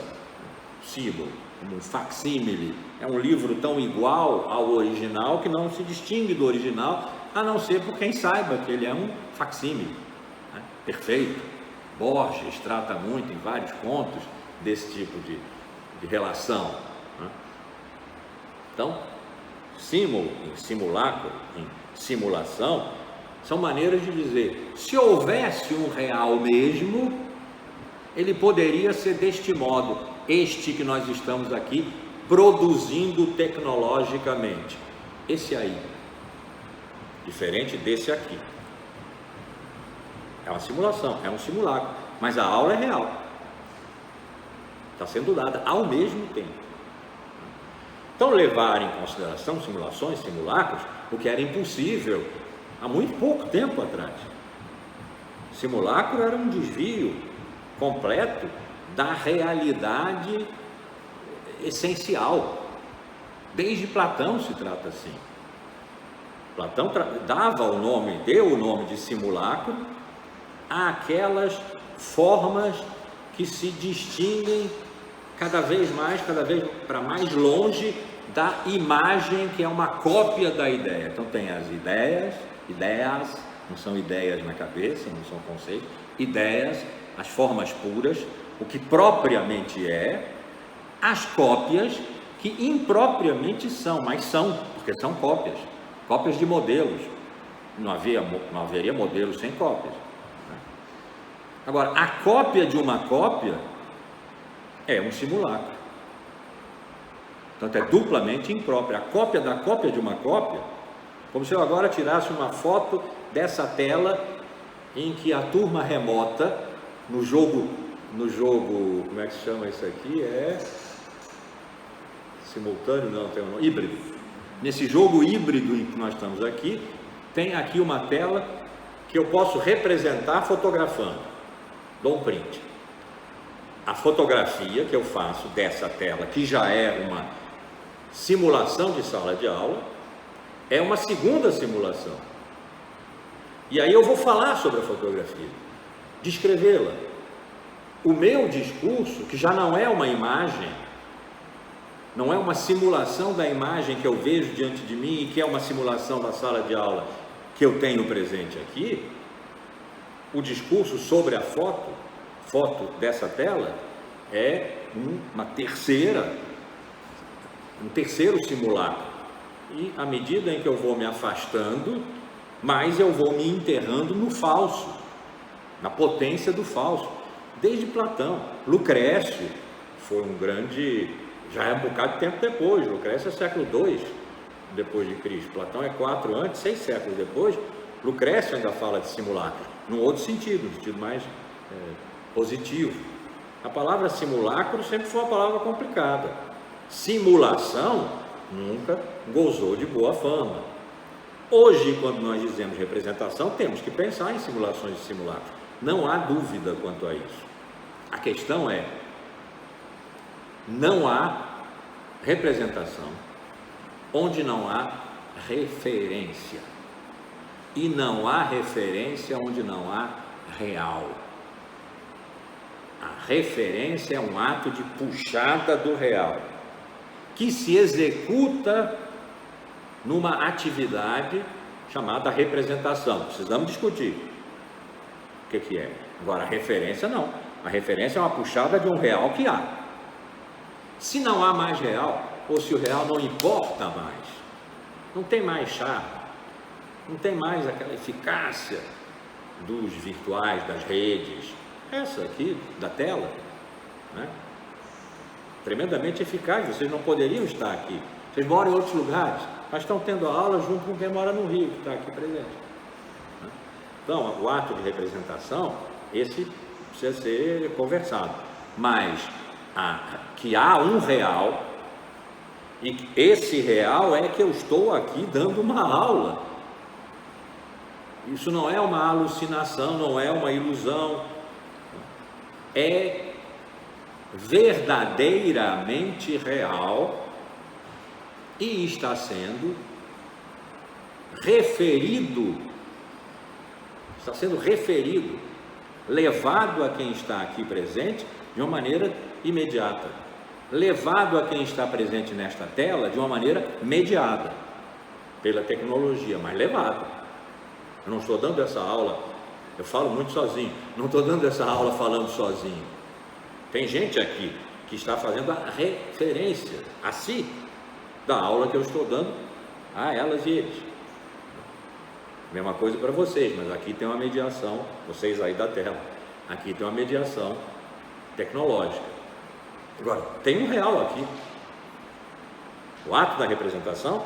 Símbolo, como um facsímile, é um livro tão igual ao original que não se distingue do original, a não ser por quem saiba que ele é um facsímile, né? Perfeito. Borges trata muito em vários contos desse tipo de relação, né? Então, símbolo em simulacro, em simulação, são maneiras de dizer, se houvesse um real mesmo, ele poderia ser deste modo, este que nós estamos aqui produzindo tecnologicamente. Esse aí, diferente desse aqui. É uma simulação, é um simulacro, mas a aula é real. Está sendo dada ao mesmo tempo. Então, levar em consideração simulações, simulacros, o que era impossível há muito pouco tempo atrás. Simulacro era um desvio completo da realidade essencial. Desde Platão se trata assim. Platão deu o nome de simulacro àquelas formas que se distinguem cada vez para mais longe da imagem que é uma cópia da ideia. Então tem as ideias, não são ideias na cabeça, não são conceitos, ideias, as formas puras, o que propriamente é, as cópias que impropriamente são, mas são, porque são cópias de modelos. Não haveria modelos sem cópias. Agora, a cópia de uma cópia é um simulacro. Portanto, é duplamente imprópria. A cópia da cópia de uma cópia, como se eu agora tirasse uma foto dessa tela em que a turma remota, no jogo, como é que se chama isso aqui? É simultâneo? Não, tem um nome, híbrido. Nesse jogo híbrido em que nós estamos aqui, tem aqui uma tela que eu posso representar fotografando. Dou um print. A fotografia que eu faço dessa tela, que já é uma simulação de sala de aula, é uma segunda simulação. E aí eu vou falar sobre a fotografia, descrevê-la. O meu discurso, que já não é uma imagem, não é uma simulação da imagem que eu vejo diante de mim e que é uma simulação da sala de aula que eu tenho presente aqui, o discurso sobre a foto dessa tela é um terceiro simulacro. E à medida em que eu vou me afastando, mais eu vou me enterrando no falso, na potência do falso. Desde Platão, Lucrécio foi um grande, já é um bocado de tempo depois, Lucrécio é século II depois de Cristo, Platão é 4 antes, 6 séculos depois, Lucrécio ainda fala de simulacro, num outro sentido, no sentido mais positivo. A palavra simulacro sempre foi uma palavra complicada. Simulação nunca gozou de boa fama. Hoje, quando nós dizemos representação, temos que pensar em simulações de simulacro. Não há dúvida quanto a isso. A questão é, não há representação onde não há referência. E não há referência onde não há real. A referência é um ato de puxada do real, que se executa numa atividade chamada representação. Precisamos discutir o que é. Agora, a referência não. A referência é uma puxada de um real que há. Se não há mais real, ou se o real não importa mais, não tem mais charme, não tem mais aquela eficácia dos virtuais, das redes, essa aqui, da tela, né? Tremendamente eficaz. Vocês não poderiam estar aqui. Vocês moram em outros lugares, mas estão tendo aula junto com quem mora no Rio, que está aqui presente. Então, o ato de representação, esse precisa ser conversado. Mas que há um real, e esse real é que eu estou aqui dando uma aula. Isso não é uma alucinação, não é uma ilusão. É verdadeiramente real e está sendo referido, levado a quem está aqui presente de uma maneira imediata, levado a quem está presente nesta tela de uma maneira mediada pela tecnologia, mas levado. Eu não estou dando essa aula, eu falo muito sozinho, não estou dando essa aula falando sozinho. Tem gente aqui que está fazendo a referência a si da aula que eu estou dando a elas e eles. Mesma coisa para vocês, mas aqui tem uma mediação, vocês aí da tela, aqui tem uma mediação tecnológica. Agora, tem um real aqui. O ato da representação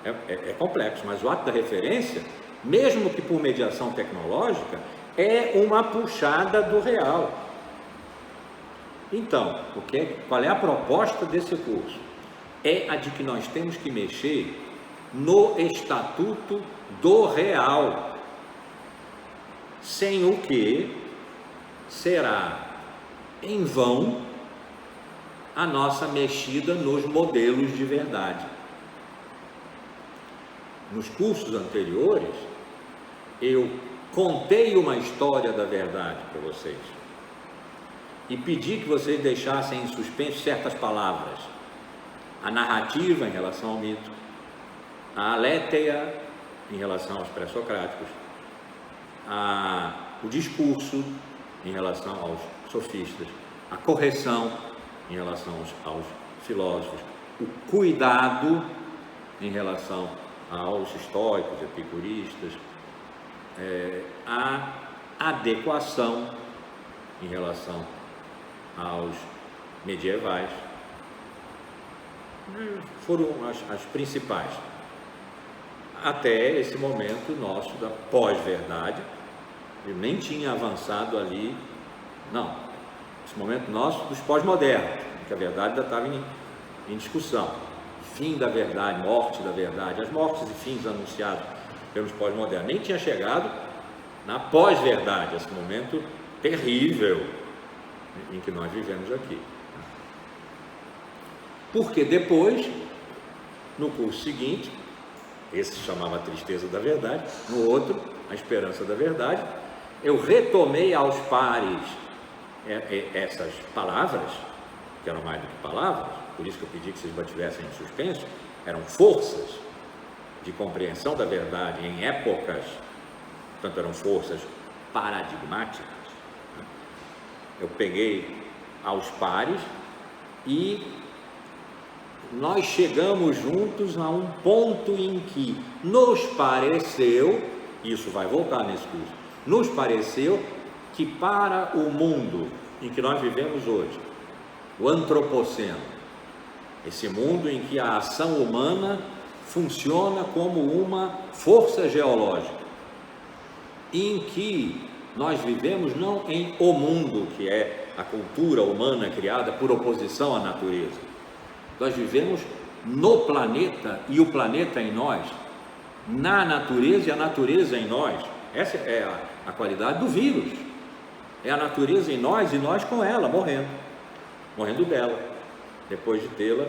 é complexo, mas o ato da referência, mesmo que por mediação tecnológica, é uma puxada do real. Então, qual é a proposta desse curso? É a de que nós temos que mexer no estatuto do real, sem o que será em vão a nossa mexida nos modelos de verdade. Nos cursos anteriores, eu contei uma história da verdade para vocês e pedi que vocês deixassem em suspenso certas palavras: a narrativa em relação ao mito, a aletheia em relação aos pré-socráticos, o discurso em relação aos sofistas, a correção em relação aos filósofos, o cuidado em relação aos estoicos, epicuristas, a adequação em relação aos medievais. Foram as principais, até esse momento nosso da pós-verdade. Eu nem tinha avançado ali, não, esse momento nosso dos pós-modernos, que a verdade ainda estava em discussão, fim da verdade, morte da verdade, as mortes e fins anunciados pelos pós-modernos. Nem tinha chegado na pós-verdade, esse momento terrível em que nós vivemos aqui. Porque depois, no curso seguinte, esse se chamava Tristeza da Verdade, no outro, A Esperança da Verdade, eu retomei aos pares essas palavras, que eram mais do que palavras, por isso que eu pedi que vocês mantivessem em suspenso, eram forças de compreensão da verdade em épocas, portanto eram forças paradigmáticas. Eu peguei aos pares e nós chegamos juntos a um ponto em que nos pareceu, isso vai voltar nesse curso, nos pareceu que para o mundo em que nós vivemos hoje, o antropoceno, esse mundo em que a ação humana funciona como uma força geológica, em que nós vivemos não em o mundo, que é a cultura humana criada por oposição à natureza, nós vivemos no planeta e o planeta em nós, na natureza e a natureza em nós. Essa é a qualidade do vírus, é a natureza em nós e nós com ela, morrendo dela, depois de tê-la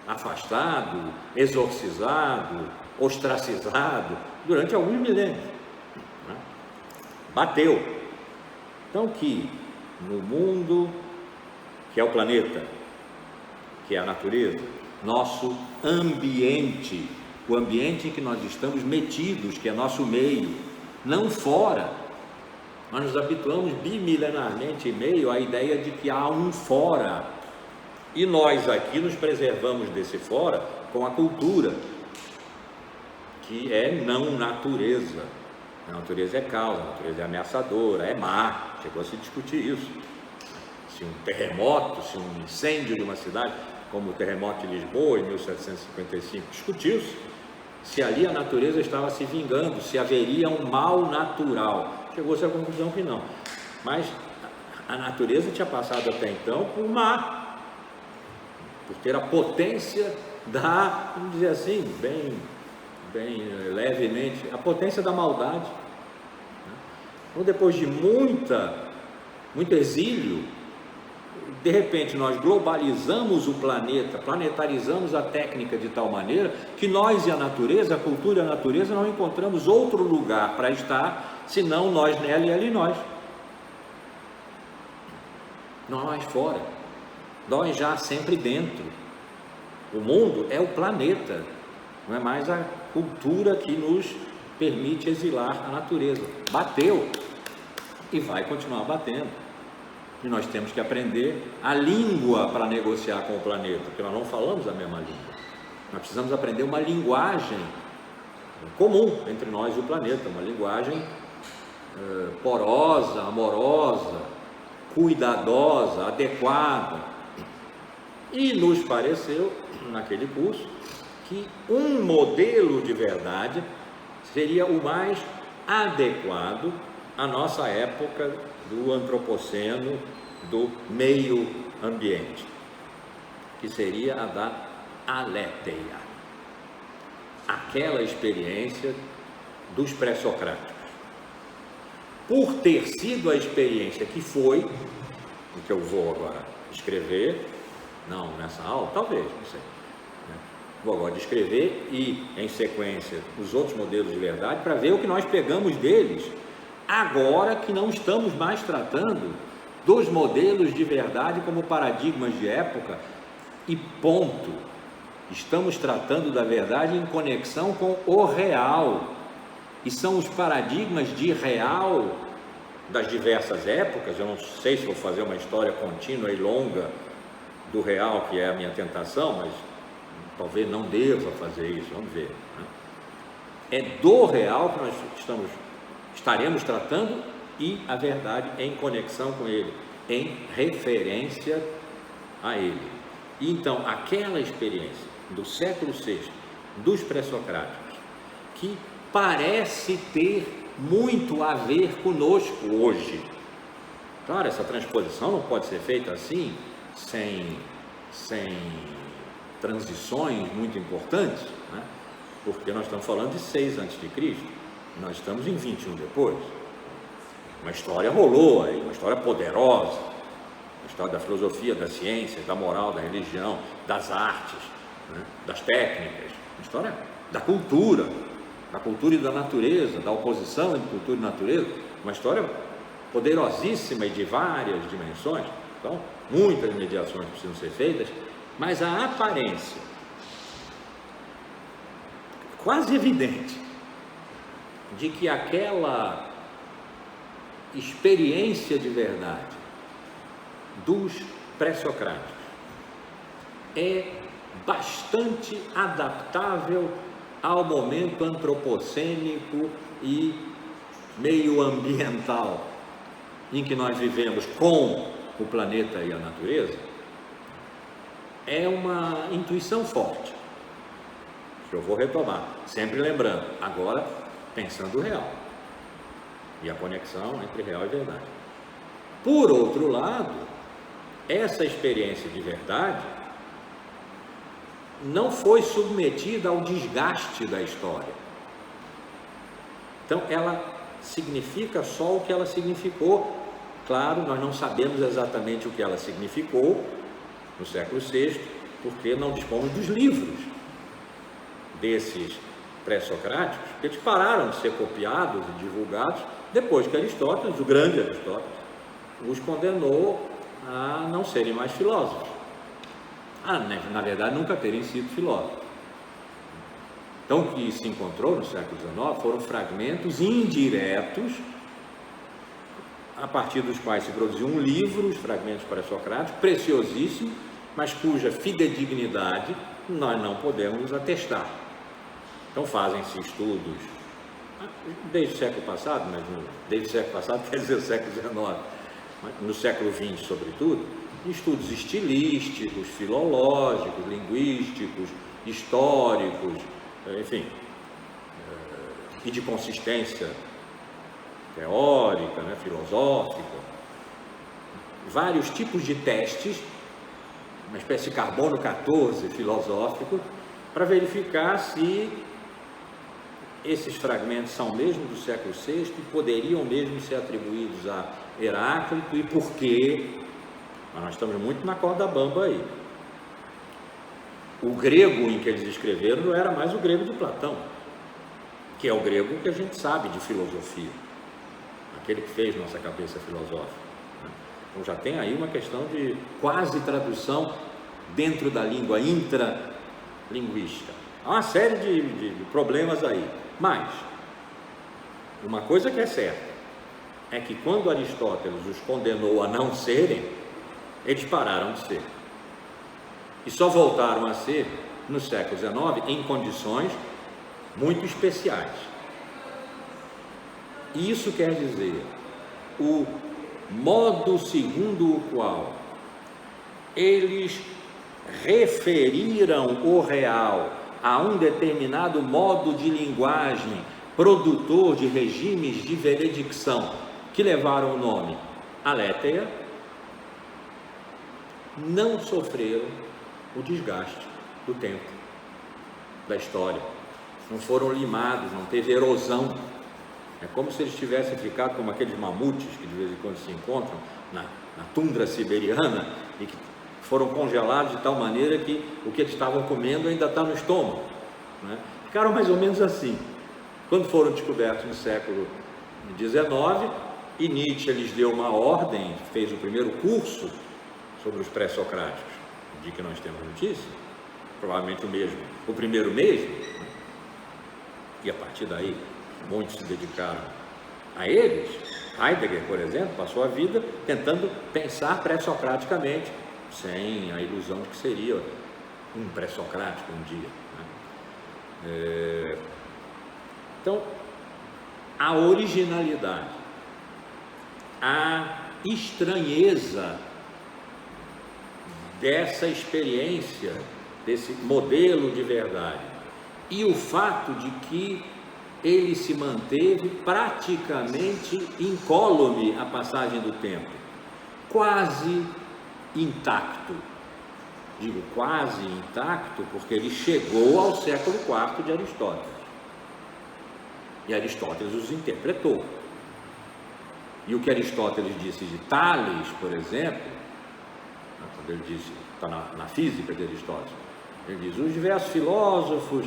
afastado, exorcizado, ostracizado durante alguns milênios, né? Bateu. Então que no mundo, que é o planeta, que é a natureza, nosso ambiente, o ambiente em que nós estamos metidos, que é nosso meio, não fora. Nós nos habituamos bimilenarmente e meio à ideia de que há um fora, e nós aqui nos preservamos desse fora com a cultura, que é não natureza. A natureza é causa, a natureza é ameaçadora, é má, chegou a se discutir isso. Se um terremoto, se um incêndio de uma cidade, como o terremoto de Lisboa em 1755, discutiu-se se ali a natureza estava se vingando, se haveria um mal natural. Chegou-se à conclusão que não, mas a natureza tinha passado até então por má, por ter a potência da, vamos dizer assim, bem levemente, a potência da maldade. Então, depois de muito exílio, de repente nós globalizamos o planeta, planetarizamos a técnica de tal maneira que nós e a natureza, a cultura e a natureza, não encontramos outro lugar para estar senão nós nela e ela em nós. Não há mais fora, nós já sempre dentro. O mundo é o planeta, não é mais a cultura que nos permite exilar a natureza. Bateu e vai continuar batendo. E nós temos que aprender a língua para negociar com o planeta, porque nós não falamos a mesma língua. Nós precisamos aprender uma linguagem comum entre nós e o planeta, uma linguagem porosa, amorosa, cuidadosa, adequada. E nos pareceu, naquele curso, que um modelo de verdade seria o mais adequado à nossa época do antropoceno, do meio ambiente, que seria a da aletheia, aquela experiência dos pré-socráticos. Por ter sido a experiência que foi, o que eu vou agora escrever, não nessa aula, talvez, não sei, vou agora descrever e, em sequência, os outros modelos de verdade, para ver o que nós pegamos deles, agora que não estamos mais tratando dos modelos de verdade como paradigmas de época e ponto. Estamos tratando da verdade em conexão com o real, e são os paradigmas de real das diversas épocas. Eu não sei se vou fazer uma história contínua e longa do real, que é a minha tentação, mas talvez não deva fazer isso, vamos ver, né? É do real que nós estaremos tratando, e a verdade em conexão com ele, em referência a ele. E então, aquela experiência do século VI, dos pré-socráticos, que parece ter muito a ver conosco hoje. Claro, essa transposição não pode ser feita assim, sem transições muito importantes, né? Porque nós estamos falando de 6 a.C., nós estamos em 21 depois. Uma história rolou aí, uma história poderosa, uma história da filosofia, da ciência, da moral, da religião, das artes, né? Das técnicas, uma história da cultura e da natureza, da oposição entre cultura e natureza, uma história poderosíssima e de várias dimensões. Então, muitas mediações precisam ser feitas, mas a aparência quase evidente de que aquela experiência de verdade dos pré-socráticos é bastante adaptável ao momento antropocênico e meio-ambiental em que nós vivemos com o planeta e a natureza, é uma intuição forte, que eu vou retomar, sempre lembrando, agora pensando o real, e a conexão entre real e verdade. Por outro lado, essa experiência de verdade não foi submetida ao desgaste da história. Então, ela significa só o que ela significou. Claro, nós não sabemos exatamente o que ela significou no século VI, porque não dispomos dos livros desses pré-socráticos, que eles pararam de ser copiados e divulgados depois que Aristóteles, o grande Aristóteles, os condenou a não serem mais filósofos, na verdade nunca terem sido filósofos. Então, o que se encontrou no século XIX foram fragmentos indiretos, a partir dos quais se produziu um livro, os fragmentos pré-socráticos, preciosíssimo, mas cuja fidedignidade nós não podemos atestar. Então, fazem-se estudos, desde o século passado, mas desde o século passado quer dizer o século XIX, no século XX, sobretudo, estudos estilísticos, filológicos, linguísticos, históricos, enfim, e de consistência teórica, filosófica, vários tipos de testes, uma espécie de carbono 14 filosófico, para verificar se esses fragmentos são mesmo do século VI e poderiam mesmo ser atribuídos a Heráclito e por quê. Mas nós estamos muito na corda bamba aí. O grego em que eles escreveram não era mais o grego de Platão, que é o grego que a gente sabe de filosofia, aquele que fez nossa cabeça filosófica. Então já tem aí uma questão de quase tradução dentro da língua intralinguística. Há uma série de problemas aí, mas uma coisa que é certa é que quando Aristóteles os condenou a não serem, eles pararam de ser. E só voltaram a ser no século XIX em condições muito especiais. Isso quer dizer, o modo segundo o qual eles referiram o real a um determinado modo de linguagem produtor de regimes de veredicção que levaram o nome Aletheia, não sofreram o desgaste do tempo, da história, não foram limados, não teve erosão. É como se eles tivessem ficado como aqueles mamutes que de vez em quando se encontram na tundra siberiana e que foram congelados de tal maneira que o que eles estavam comendo ainda está no estômago, Ficaram mais ou menos assim. Quando foram descobertos no século XIX, e Nietzsche lhes deu uma ordem, fez o primeiro curso sobre os pré-socráticos, de que nós temos notícia, provavelmente o primeiro mesmo, e a partir daí muitos se dedicaram a eles. Heidegger, por exemplo, passou a vida tentando pensar pré-socraticamente, sem a ilusão de que seria um pré-socrático um dia. Então, a originalidade, a estranheza dessa experiência, desse modelo de verdade, e o fato de que ele se manteve praticamente incólume à passagem do tempo, quase intacto. Digo quase intacto porque ele chegou ao século IV de Aristóteles, e Aristóteles os interpretou. E o que Aristóteles disse de Tales, por exemplo, quando ele disse, está na física de Aristóteles, ele diz: os diversos filósofos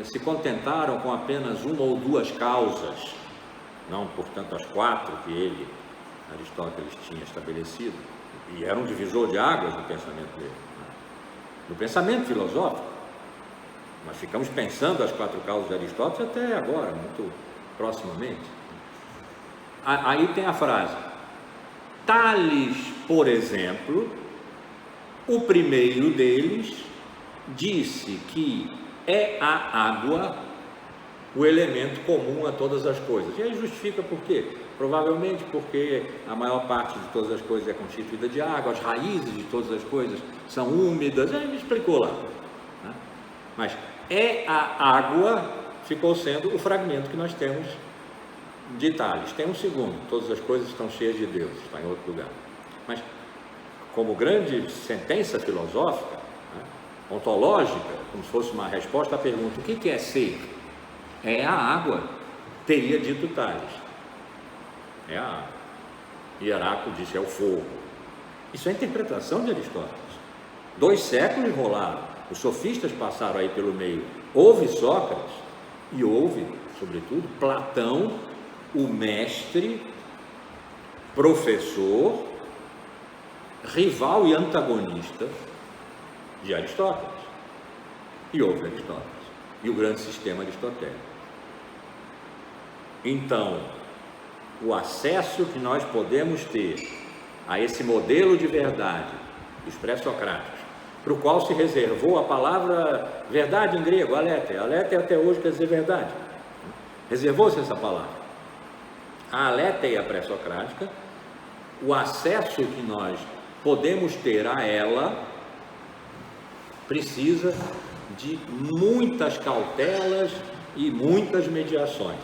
se contentaram com apenas uma ou duas causas, não, portanto, as quatro que Aristóteles tinha estabelecido, e era um divisor de águas no pensamento dele, no pensamento filosófico. Nós ficamos pensando as quatro causas de Aristóteles até agora, muito proximamente. Aí tem a frase: Tales, por exemplo, o primeiro deles disse que é a água o elemento comum a todas as coisas. E aí justifica por quê? Provavelmente porque a maior parte de todas as coisas é constituída de água, as raízes de todas as coisas são úmidas, aí ele explicou lá. Mas é a água ficou sendo o fragmento que nós temos de Tales. Tem um segundo: todas as coisas estão cheias de Deus, está em outro lugar. Mas como grande sentença filosófica, ontológica, como se fosse uma resposta à pergunta: o que é ser? É a água, teria dito Tales. É a água. E Heráclito disse: é o fogo. Isso é a interpretação de Aristóteles. 2 séculos rolaram, os sofistas passaram aí pelo meio. Houve Sócrates e houve, sobretudo, Platão, o mestre professor, rival e antagonista de Aristóteles. E houve Aristóteles, e o grande sistema aristotélico. Então, o acesso que nós podemos ter a esse modelo de verdade dos pré-socráticos, para o qual se reservou a palavra verdade em grego, aletheia. Aletheia até hoje quer dizer verdade. Reservou-se essa palavra. A aletheia pré-socrática, o acesso que nós podemos ter a ela, precisa de muitas cautelas e muitas mediações,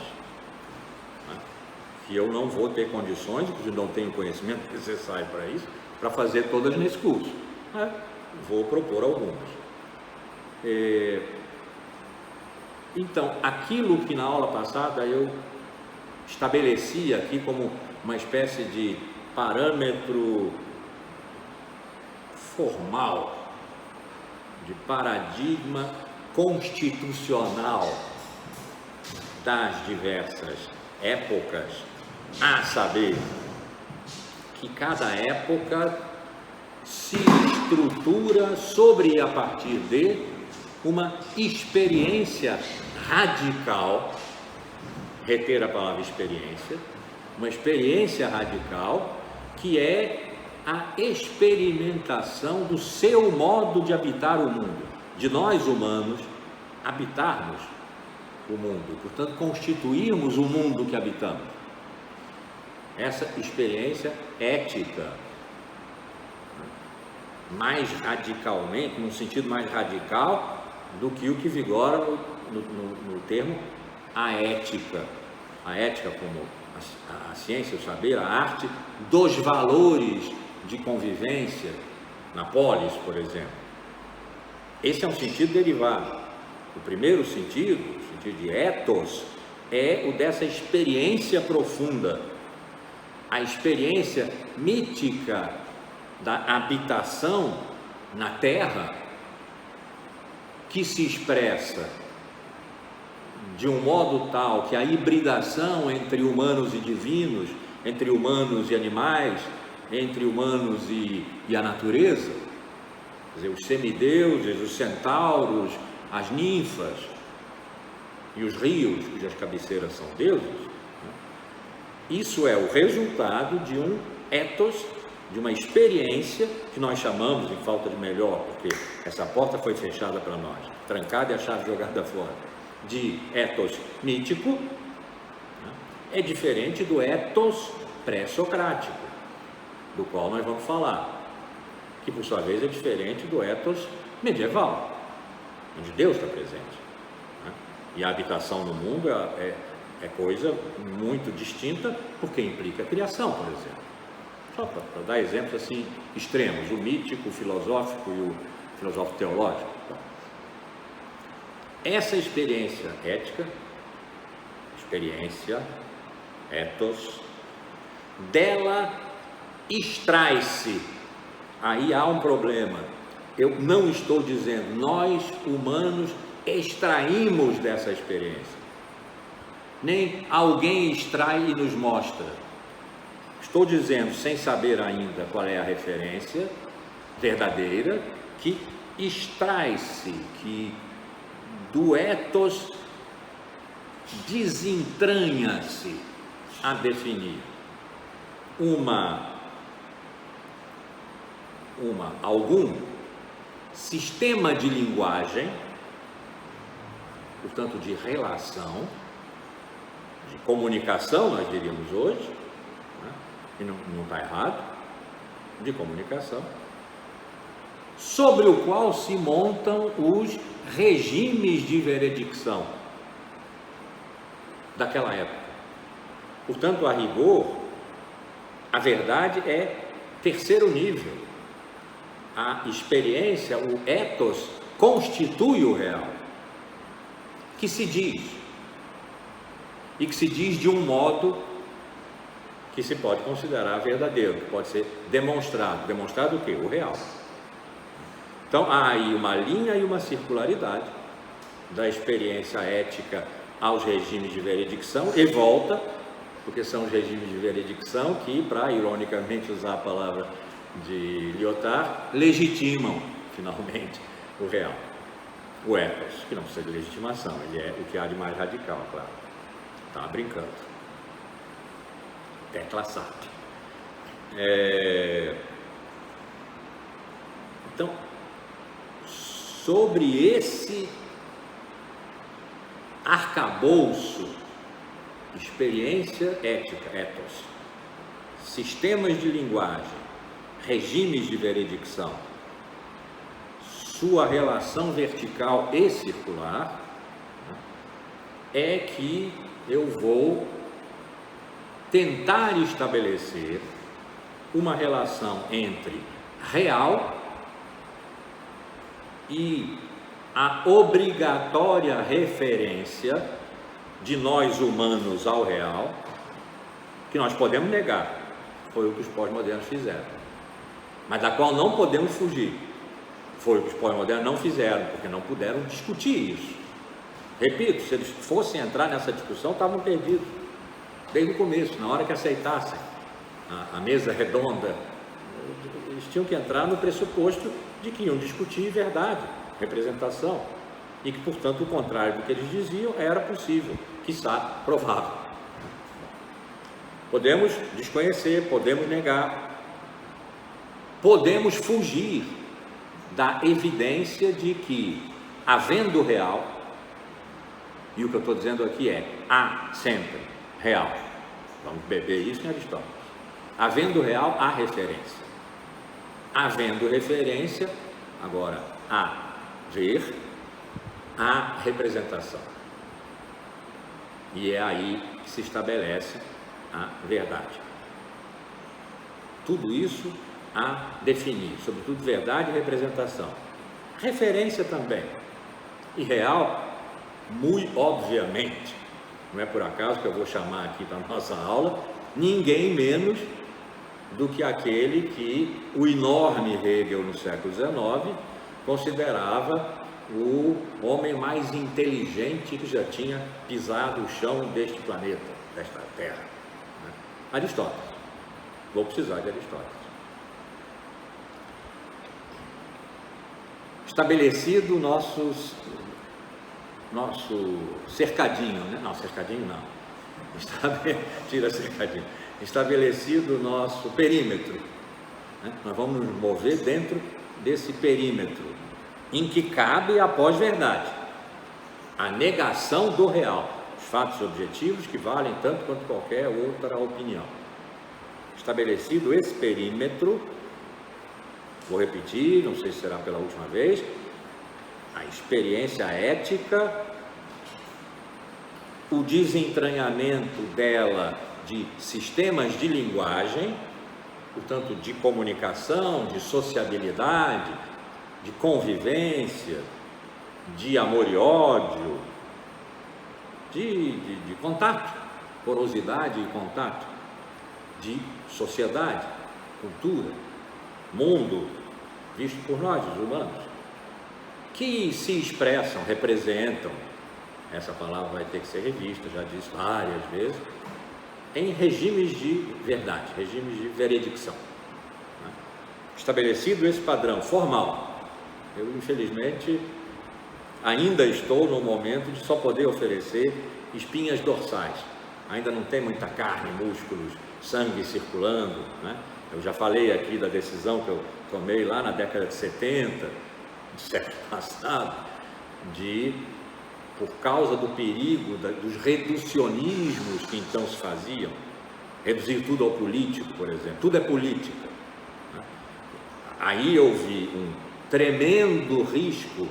que eu não vou ter condições, porque não tenho conhecimento necessário para isso, para fazer todas nesse curso. Vou propor algumas. Então, aquilo que na aula passada eu estabeleci aqui como uma espécie de parâmetro formal, de paradigma constitucional das diversas épocas, a saber, que cada época se estrutura sobre e a partir de uma experiência radical, reter a palavra experiência, uma experiência radical que é a experimentação do seu modo de habitar o mundo, de nós humanos habitarmos o mundo, portanto constituirmos o mundo que habitamos. Essa experiência ética, mais radicalmente, num sentido mais radical do que o que vigora no termo a ética como a ciência, o saber, a arte dos valores de convivência na polis, por exemplo. Esse é um sentido derivado. O primeiro sentido, o sentido de ethos, é o dessa experiência profunda, a experiência mítica da habitação na Terra, que se expressa de um modo tal que a hibridação entre humanos e divinos, entre humanos e animais, entre humanos e a natureza, quer dizer, os semideuses, os centauros, as ninfas e os rios, cujas cabeceiras são deuses, isso é o resultado de um ethos, de uma experiência que nós chamamos, em falta de melhor, porque essa porta foi fechada para nós, trancada e a chave jogada fora, de ethos mítico. É diferente do ethos pré-socrático, do qual nós vamos falar, que por sua vez é diferente do ethos medieval, onde Deus está presente, e a habitação no mundo é coisa muito distinta, porque implica a criação, por exemplo. Só para dar exemplos assim extremos, o mítico, o filosófico e o filosófico teológico. Essa experiência ética, experiência, ethos, dela extrai-se, aí há um problema, eu não estou dizendo, nós humanos extraímos dessa experiência, nem alguém extrai e nos mostra. Estou dizendo, sem saber ainda qual é a referência verdadeira, que extrai-se, que do ethos desentranha-se a definir algum sistema de linguagem, portanto de relação, de comunicação, nós diríamos hoje, e não está errado, de comunicação, sobre o qual se montam os regimes de veredicção daquela época. Portanto, a rigor, a verdade é terceiro nível. A experiência, o ethos, constitui o real, que se diz, e que se diz de um modo que se pode considerar verdadeiro, que pode ser demonstrado. Demonstrado o quê? O real. Então, há aí uma linha e uma circularidade da experiência ética aos regimes de veredicção, e volta porque são os regimes de veredicção que, para ironicamente usar a palavra de Lyotard, legitimam finalmente o real. O ethos, que não precisa de legitimação, ele é o que há de mais radical, claro. Está brincando. Tecla SAP. Então, sobre esse arcabouço, experiência ética, ethos, sistemas de linguagem, regimes de veredicção, sua relação vertical e circular, é que eu vou tentar estabelecer uma relação entre real e a obrigatória referência de nós humanos ao real, que nós podemos negar, foi o que os pós-modernos fizeram, mas da qual não podemos fugir, foi o que os pós-modernos não fizeram, porque não puderam discutir isso. Repito, se eles fossem entrar nessa discussão, estavam perdidos, desde o começo, na hora que aceitassem a mesa redonda, eles tinham que entrar no pressuposto de que iam discutir verdade, representação, e que, portanto, o contrário do que eles diziam era possível, quiçá provável. Podemos desconhecer, podemos negar, podemos fugir da evidência de que, havendo real, e o que eu estou dizendo aqui é, há sempre real, vamos beber isso em Aristóteles, havendo real, há referência, havendo referência, agora, há ver, há representação, e é aí que se estabelece a verdade. Tudo isso a definir, sobretudo verdade e representação. Referência também. E real, muito obviamente, não é por acaso que eu vou chamar aqui para a nossa aula, ninguém menos do que aquele que o enorme Hegel no século XIX considerava o homem mais inteligente que já tinha pisado o chão deste planeta, desta Terra. Aristóteles. Vou precisar de Aristóteles. Estabelecido nosso cercadinho, né? Não, cercadinho não. Tira cercadinho. Estabelecido o nosso perímetro, né? Nós vamos nos mover dentro desse perímetro, em que cabe a pós-verdade, a negação do real, os fatos objetivos que valem tanto quanto qualquer outra opinião. Estabelecido esse perímetro, vou repetir, não sei se será pela última vez, a experiência ética, o desentranhamento dela de sistemas de linguagem, portanto, de comunicação, de sociabilidade, de convivência, de amor e ódio, de contato, porosidade e contato, de sociedade, cultura, mundo, visto por nós, os humanos, que se expressam, representam, essa palavra vai ter que ser revista, já disse várias vezes, em regimes de verdade, regimes de veredicção. Estabelecido esse padrão formal, eu infelizmente ainda estou no momento de só poder oferecer espinhas dorsais, ainda não tem muita carne, músculos, sangue circulando, né? Eu já falei aqui da decisão que eu tomei lá na década de 70, do século passado, por causa do perigo dos reducionismos que então se faziam, reduzir tudo ao político, por exemplo, tudo é política. Aí eu vi um tremendo risco,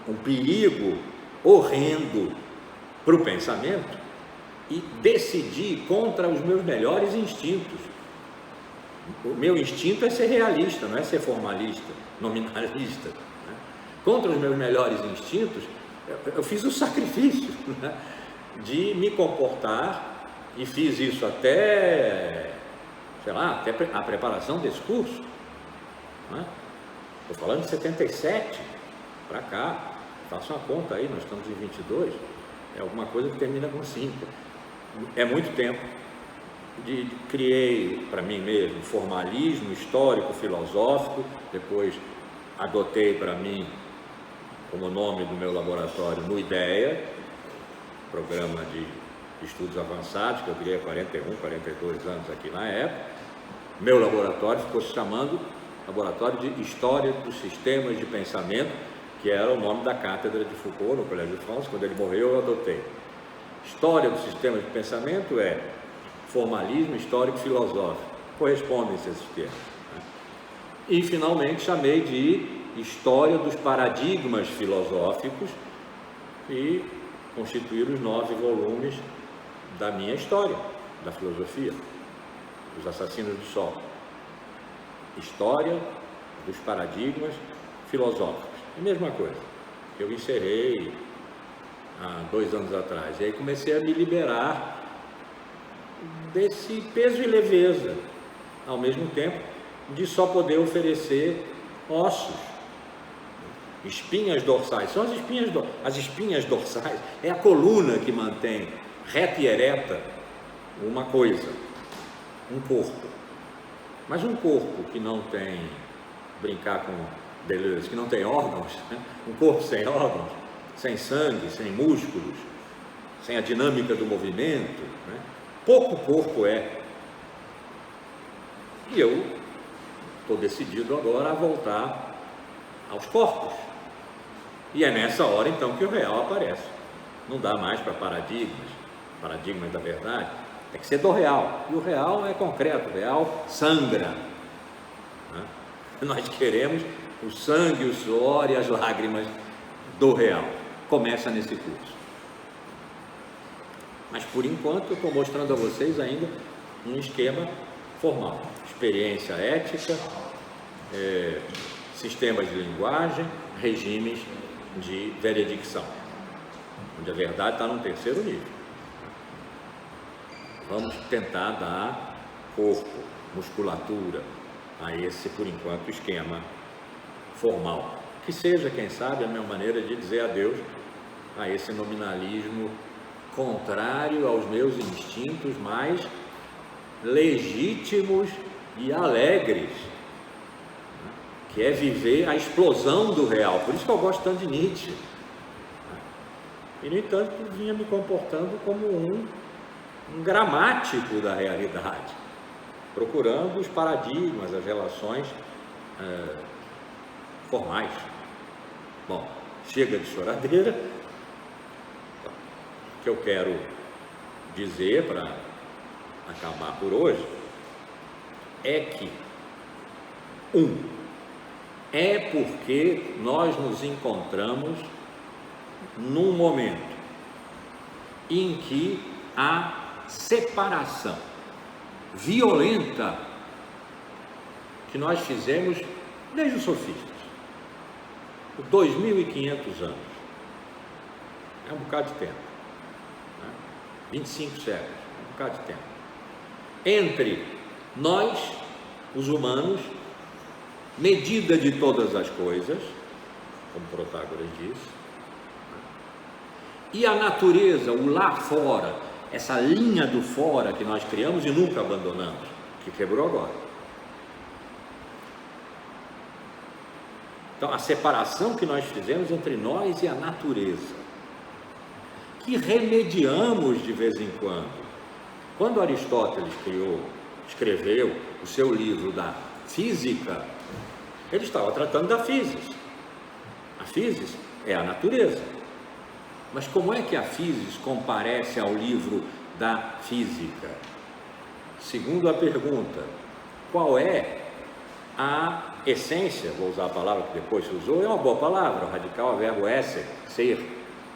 um perigo horrendo para o pensamento e decidi contra os meus melhores instintos. O meu instinto é ser realista, não é ser formalista, nominalista, né? Contra os meus melhores instintos, eu fiz o sacrifício, né, de me comportar, e fiz isso até, sei lá, até a preparação desse curso, né? Estou falando de 77 para cá, faça uma conta aí, nós estamos em 22, é alguma coisa que termina com 5, é muito tempo, Criei para mim mesmo formalismo histórico filosófico, depois adotei para mim como nome do meu laboratório no IDEA, programa de estudos avançados, que eu criei há 41, 42 anos aqui na época. Meu laboratório ficou se chamando Laboratório de História dos Sistemas de Pensamento, que era o nome da cátedra de Foucault no Colégio de France. Quando ele morreu, eu adotei. História dos Sistemas de Pensamento é formalismo histórico filosófico, correspondem-se a esses termos, né? E finalmente chamei de História dos Paradigmas Filosóficos e constituíram os 9 volumes da minha história, da filosofia, Os Assassinos do Sol. História dos Paradigmas Filosóficos. A mesma coisa que eu encerrei há 2 anos atrás. E aí comecei a me liberar desse peso e leveza, ao mesmo tempo de só poder oferecer ossos, espinhas dorsais. São as espinhas dorsais, é a coluna que mantém reta e ereta uma coisa, um corpo. Mas um corpo que não tem, brincar com beleza, que não tem órgãos, né? Um corpo sem órgãos, sem sangue, sem músculos, sem a dinâmica do movimento, né? Pouco corpo é. E eu estou decidido agora a voltar aos corpos. E é nessa hora então que o real aparece. Não dá mais para paradigmas da verdade, tem que ser do real. E o real é concreto, o real sangra, né? Nós queremos o sangue, o suor e as lágrimas do real. Começa nesse curso. Mas por enquanto eu estou mostrando a vocês ainda um esquema formal. Experiência ética, sistemas de linguagem, regimes de veredicção, onde a verdade está num terceiro nível. Vamos tentar dar corpo, musculatura a esse, por enquanto, esquema formal. Que seja, quem sabe, a minha maneira de dizer adeus a esse nominalismo contrário aos meus instintos mais legítimos e alegres, que é viver a explosão do real. Por isso que eu gosto tanto de Nietzsche. E, no entanto, vinha me comportando como um gramático da realidade, procurando os paradigmas, as relações formais. Bom, chega de choradeira. O que eu quero dizer para acabar por hoje é que é porque nós nos encontramos num momento em que há separação violenta que nós fizemos desde os sofistas, por 2.500 anos, é um bocado de tempo, né? 25 séculos, é um bocado de tempo, entre nós, os humanos, medida de todas as coisas, como Protágoras disse, e a natureza, o lá fora, essa linha do fora que nós criamos e nunca abandonamos, que quebrou agora. Então, a separação que nós fizemos entre nós e a natureza, que remediamos de vez em quando. Quando Aristóteles escreveu o seu livro da física, ele estava tratando da physis. A physis é a natureza. Mas como é que a physis comparece ao livro da física? Segundo a pergunta, qual é a essência, vou usar a palavra que depois se usou, é uma boa palavra, o radical é o verbo esse, ser,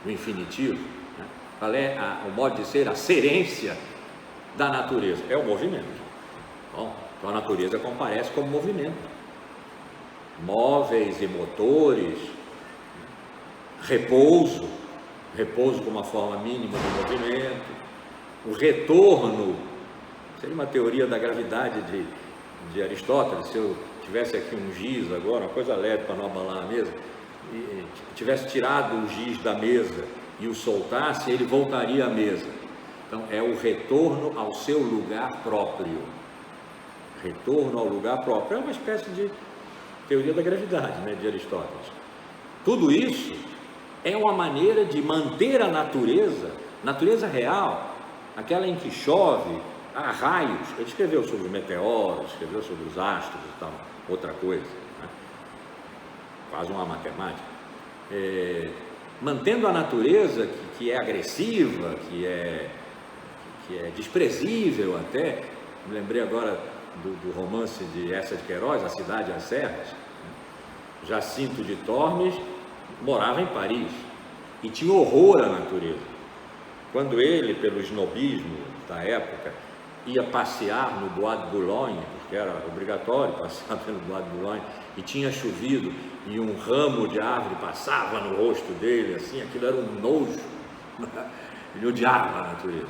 do infinitivo, né? Qual é o modo de ser, a serência da natureza? É o movimento. Bom, então a natureza comparece como movimento. Móveis e motores, repouso como uma forma mínima de movimento, o retorno, seria uma teoria da gravidade de Aristóteles. Se eu tivesse aqui um giz agora, uma coisa leve para não abalar a mesa, e tivesse tirado o giz da mesa e o soltasse, ele voltaria à mesa. Então, é o retorno ao seu lugar próprio. Retorno ao lugar próprio é uma espécie de teoria da gravidade, né, de Aristóteles. Tudo isso é uma maneira de manter a natureza real, aquela em que chove, há raios. Ele escreveu sobre os meteoros, escreveu sobre os astros e tal, outra coisa, né? Quase uma matemática. Mantendo a natureza que é agressiva, que é desprezível até. Me lembrei agora do romance de Eça de Queiroz, A Cidade e as Serras. Jacinto de Tormes morava em Paris e tinha horror à natureza. Quando ele, pelo snobismo da época, ia passear no Bois de Boulogne, porque era obrigatório passear pelo Bois de Boulogne, e tinha chovido, e um ramo de árvore passava no rosto dele, assim, aquilo era um nojo. Ele odiava a natureza.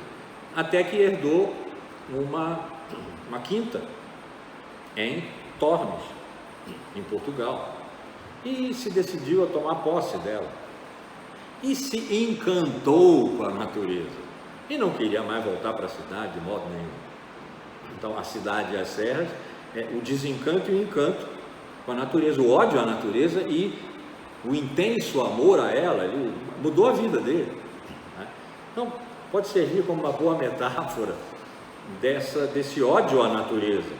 Até que herdou uma quinta em Tormes, em Portugal, e se decidiu a tomar posse dela, e se encantou com a natureza, e não queria mais voltar para a cidade de modo nenhum. Então, A Cidade e as Serras é o desencanto e o encanto com a natureza, o ódio à natureza e o intenso amor a ela. Ele mudou a vida dele, né? Então, pode servir como uma boa metáfora desse ódio à natureza,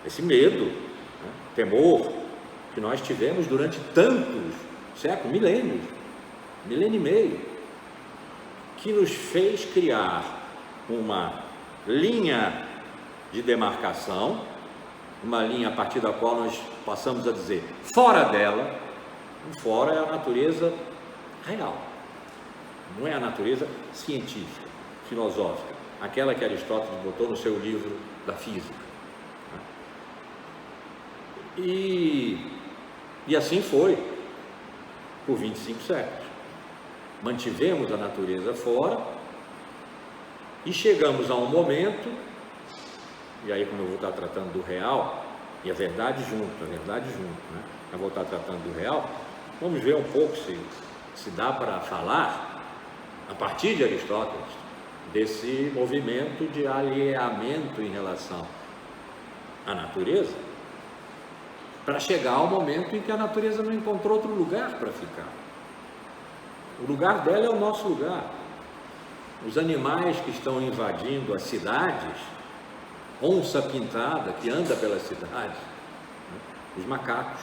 esse medo, né, temor que nós tivemos durante tantos séculos, milênio e meio, que nos fez criar uma linha de demarcação, uma linha a partir da qual nós passamos a dizer, fora dela, fora é a natureza real, não é a natureza científica, filosófica, aquela que Aristóteles botou no seu livro da física. E assim foi por 25 séculos. Mantivemos a natureza fora e chegamos a um momento, e aí como eu vou estar tratando do real, e a verdade junto, né? Eu vou estar tratando do real, vamos ver um pouco se dá para falar, a partir de Aristóteles, desse movimento de alinhamento em relação à natureza, para chegar ao momento em que a natureza não encontrou outro lugar para ficar. O lugar dela é o nosso lugar. Os animais que estão invadindo as cidades, onça pintada que anda pelas cidades, né? Os macacos,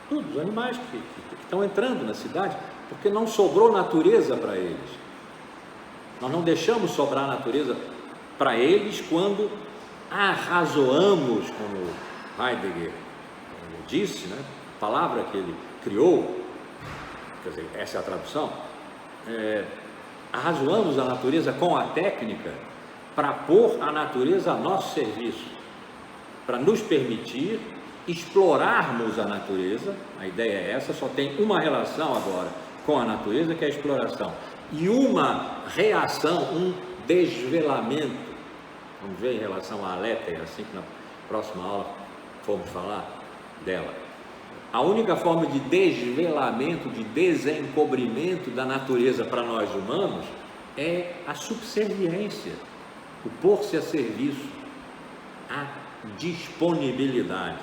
os animais que estão entrando na cidade, porque não sobrou natureza para eles. Nós não deixamos sobrar natureza para eles quando arrazoamos, como Heidegger disse, né? A palavra que ele criou, quer dizer, essa é a tradução, arrazoamos a natureza com a técnica para pôr a natureza a nosso serviço, para nos permitir explorarmos a natureza. A ideia é essa, só tem uma relação agora com a natureza, que é a exploração, e uma reação, um desvelamento. Vamos ver em relação à Aletheia, assim que na próxima aula formos falar dela. A única forma de desvelamento, de desencobrimento da natureza para nós humanos é a subserviência, o pôr-se a serviço, a disponibilidade.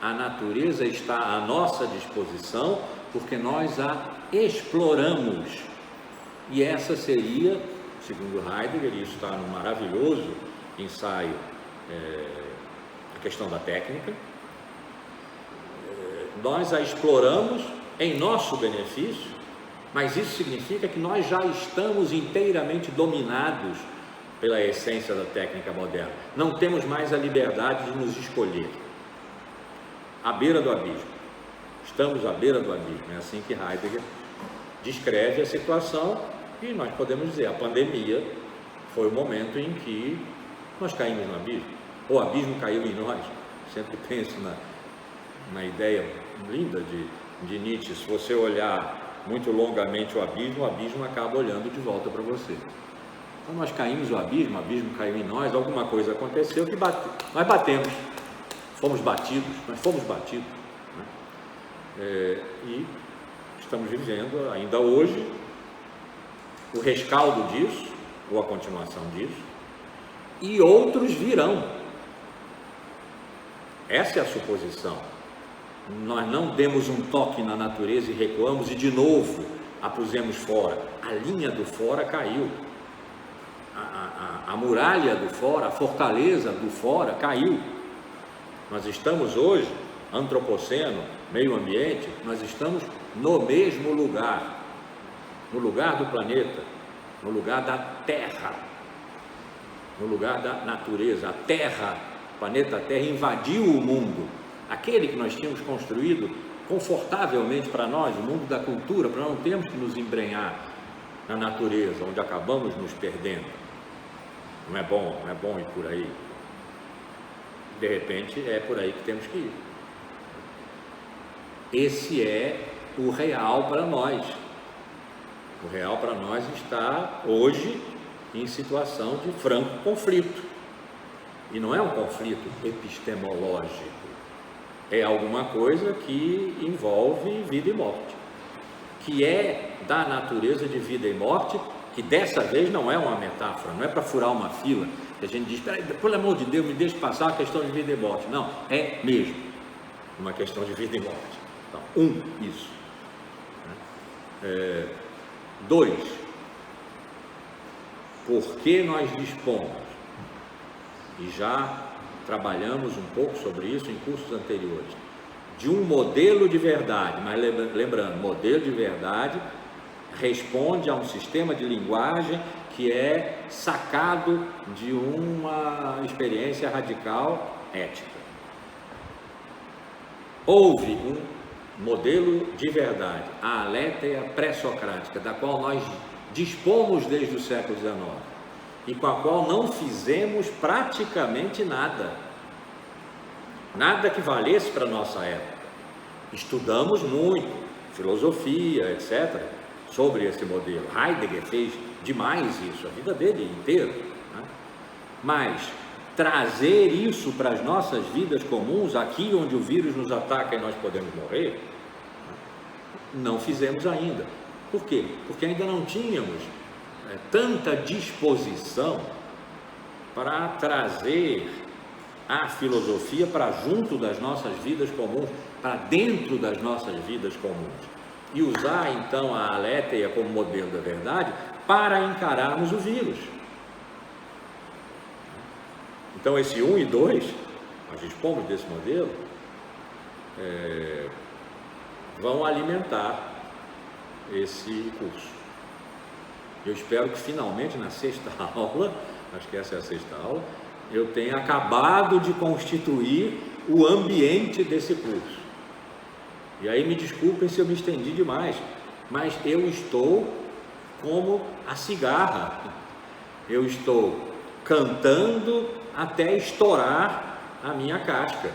A natureza está à nossa disposição porque nós a exploramos. E essa seria, segundo Heidegger, e isso está no maravilhoso ensaio, a questão da técnica, nós a exploramos em nosso benefício, mas isso significa que nós já estamos inteiramente dominados pela essência da técnica moderna. Não temos mais a liberdade de nos escolher. À beira do abismo. Estamos à beira do abismo. É assim que Heidegger descreve a situação, e nós podemos dizer, a pandemia foi o momento em que nós caímos no abismo. O abismo caiu em nós. Sempre penso na ideia linda de Nietzsche: se você olhar muito longamente o abismo acaba olhando de volta para você. Então nós caímos no abismo, o abismo caiu em nós, alguma coisa aconteceu que nós batemos, fomos batidos, né? E estamos vivendo ainda hoje o rescaldo disso, ou a continuação disso, e outros virão. Essa é a suposição. Nós não demos um toque na natureza e recuamos e de novo a pusemos fora. A linha do fora caiu. A muralha do fora, a fortaleza do fora caiu. Nós estamos hoje, antropoceno, meio ambiente, nós estamos no mesmo lugar, no lugar do planeta, no lugar da Terra, no lugar da natureza. A Terra, o planeta Terra invadiu o mundo, aquele que nós tínhamos construído confortavelmente para nós, o mundo da cultura, para não termos que nos embrenhar na natureza, onde acabamos nos perdendo. Não é bom ir por aí. De repente é por aí que temos que ir. Esse é o real para nós. O real para nós está hoje em situação de franco conflito. E não é um conflito epistemológico, é alguma coisa que envolve vida e morte, que é da natureza de vida e morte, que dessa vez não é uma metáfora, não é para furar uma fila, que a gente diz, pelo amor de Deus, me deixe passar a questão de vida e morte. Não, é mesmo uma questão de vida e morte. Então, isso. 2, porque nós dispomos, e já trabalhamos um pouco sobre isso em cursos anteriores, de um modelo de verdade, mas lembrando, modelo de verdade responde a um sistema de linguagem que é sacado de uma experiência radical ética. Houve um modelo de verdade, a aletheia pré-socrática, da qual nós dispomos desde o século XIX e com a qual não fizemos praticamente nada que valesse para a nossa época. Estudamos muito, filosofia, etc., sobre esse modelo. Heidegger fez demais isso, a vida dele inteira, né? Mas trazer isso para as nossas vidas comuns, aqui onde o vírus nos ataca e nós podemos morrer, não fizemos ainda. Por quê? Porque ainda não tínhamos tanta disposição para trazer a filosofia para junto das nossas vidas comuns, para dentro das nossas vidas comuns, e usar então a aletheia como modelo da verdade para encararmos o vírus. Então esse 1 e 2, nós dispomos desse modelo, vão alimentar esse curso. Eu espero que finalmente na sexta aula, acho que essa é a sexta aula, eu tenha acabado de constituir o ambiente desse curso. E aí me desculpem se eu me estendi demais, mas eu estou como a cigarra, eu estou cantando até estourar a minha casca,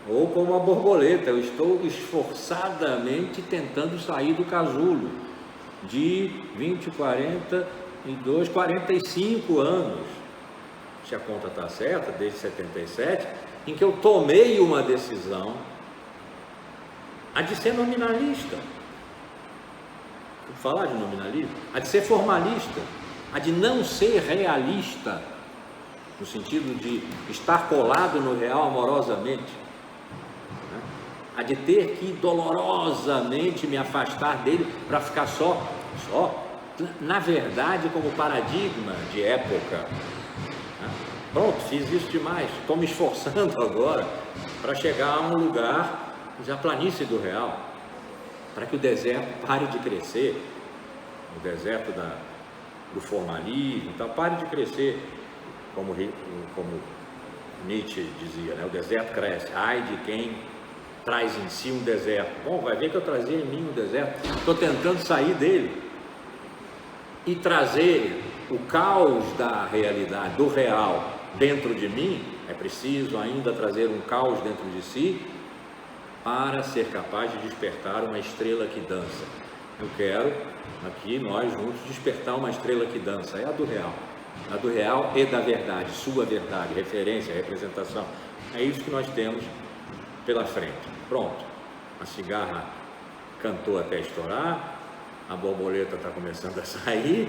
ou como a borboleta, eu estou esforçadamente tentando sair do casulo de 20, 42, 45 anos, se a conta está certa, desde 77, em que eu tomei uma decisão, a de ser nominalista, vou falar de nominalismo, a de ser formalista, a de não ser realista, no sentido de estar colado no real amorosamente, a de ter que dolorosamente me afastar dele para ficar só, na verdade, como paradigma de época. Pronto, fiz isso demais, estou me esforçando agora para chegar a um lugar da planície do real, para que o deserto pare de crescer, o deserto do formalismo, então, pare de crescer, como Nietzsche dizia, né? O deserto cresce, ai de quem traz em si um deserto. Bom, vai ver que eu trazia em mim um deserto, estou tentando sair dele e trazer o caos da realidade, do real dentro de mim. É preciso ainda trazer um caos dentro de si para ser capaz de despertar uma estrela que dança. Eu quero aqui nós juntos despertar uma estrela que dança, é a do real e da verdade, sua verdade, referência, representação. É isso que nós temos pela frente. Pronto, a cigarra cantou até estourar, a borboleta está começando a sair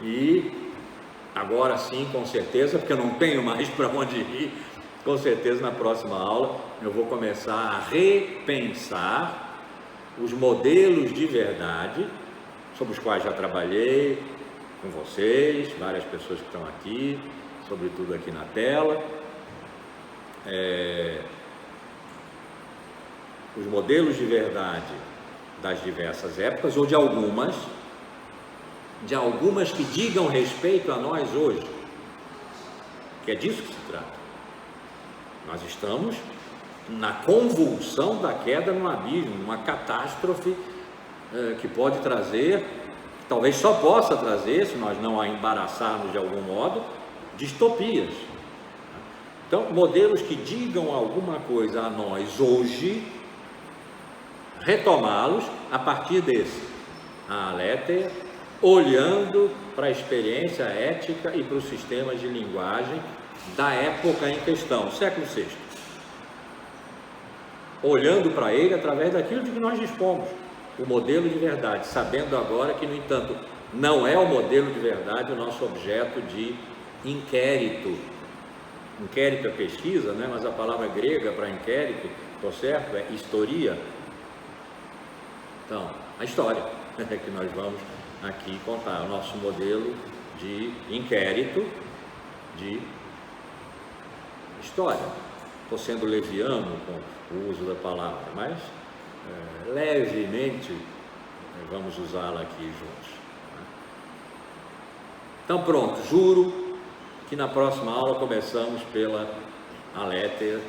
e agora sim, com certeza, porque eu não tenho mais para onde ir, com certeza na próxima aula eu vou começar a repensar os modelos de verdade sobre os quais já trabalhei com vocês, várias pessoas que estão aqui, sobretudo aqui na tela. Os modelos de verdade das diversas épocas, ou de algumas que digam respeito a nós hoje, que é disso que se trata. Nós estamos na convulsão da queda no abismo, uma catástrofe que pode trazer, talvez só possa trazer, se nós não a embaraçarmos de algum modo, distopias. Então, modelos que digam alguma coisa a nós hoje, retomá-los a partir desse, a Aletheia, olhando para a experiência ética e para os sistemas de linguagem da época em questão, século VI. Olhando para ele através daquilo de que nós dispomos, o modelo de verdade, sabendo agora que, no entanto, não é o modelo de verdade o nosso objeto de inquérito. Inquérito é pesquisa, né? Mas a palavra grega para inquérito, estou certo? É historia. Então, a história que nós vamos aqui contar, o nosso modelo de inquérito, de história. Estou sendo leviano com o uso da palavra, mas levemente vamos usá-la aqui juntos. Então pronto, juro que na próxima aula começamos pela Aletheia.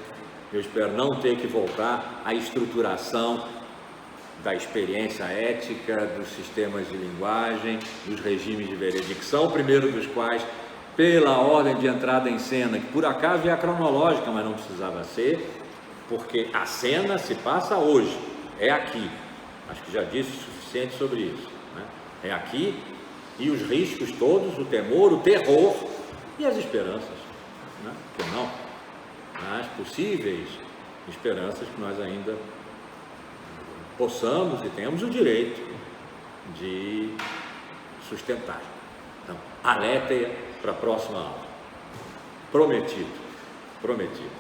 Eu espero não ter que voltar à estruturação da experiência ética, dos sistemas de linguagem, dos regimes de veredicção, o primeiro dos quais, pela ordem de entrada em cena, que por acaso é a cronológica, mas não precisava ser, porque a cena se passa hoje, é aqui. Acho que já disse o suficiente sobre isso, né? É aqui, e os riscos todos, o temor, o terror e as esperanças, né? Que não, as possíveis esperanças que nós ainda possamos e temos o direito de sustentar. Então, Aletheia para a próxima aula. Prometido, prometido.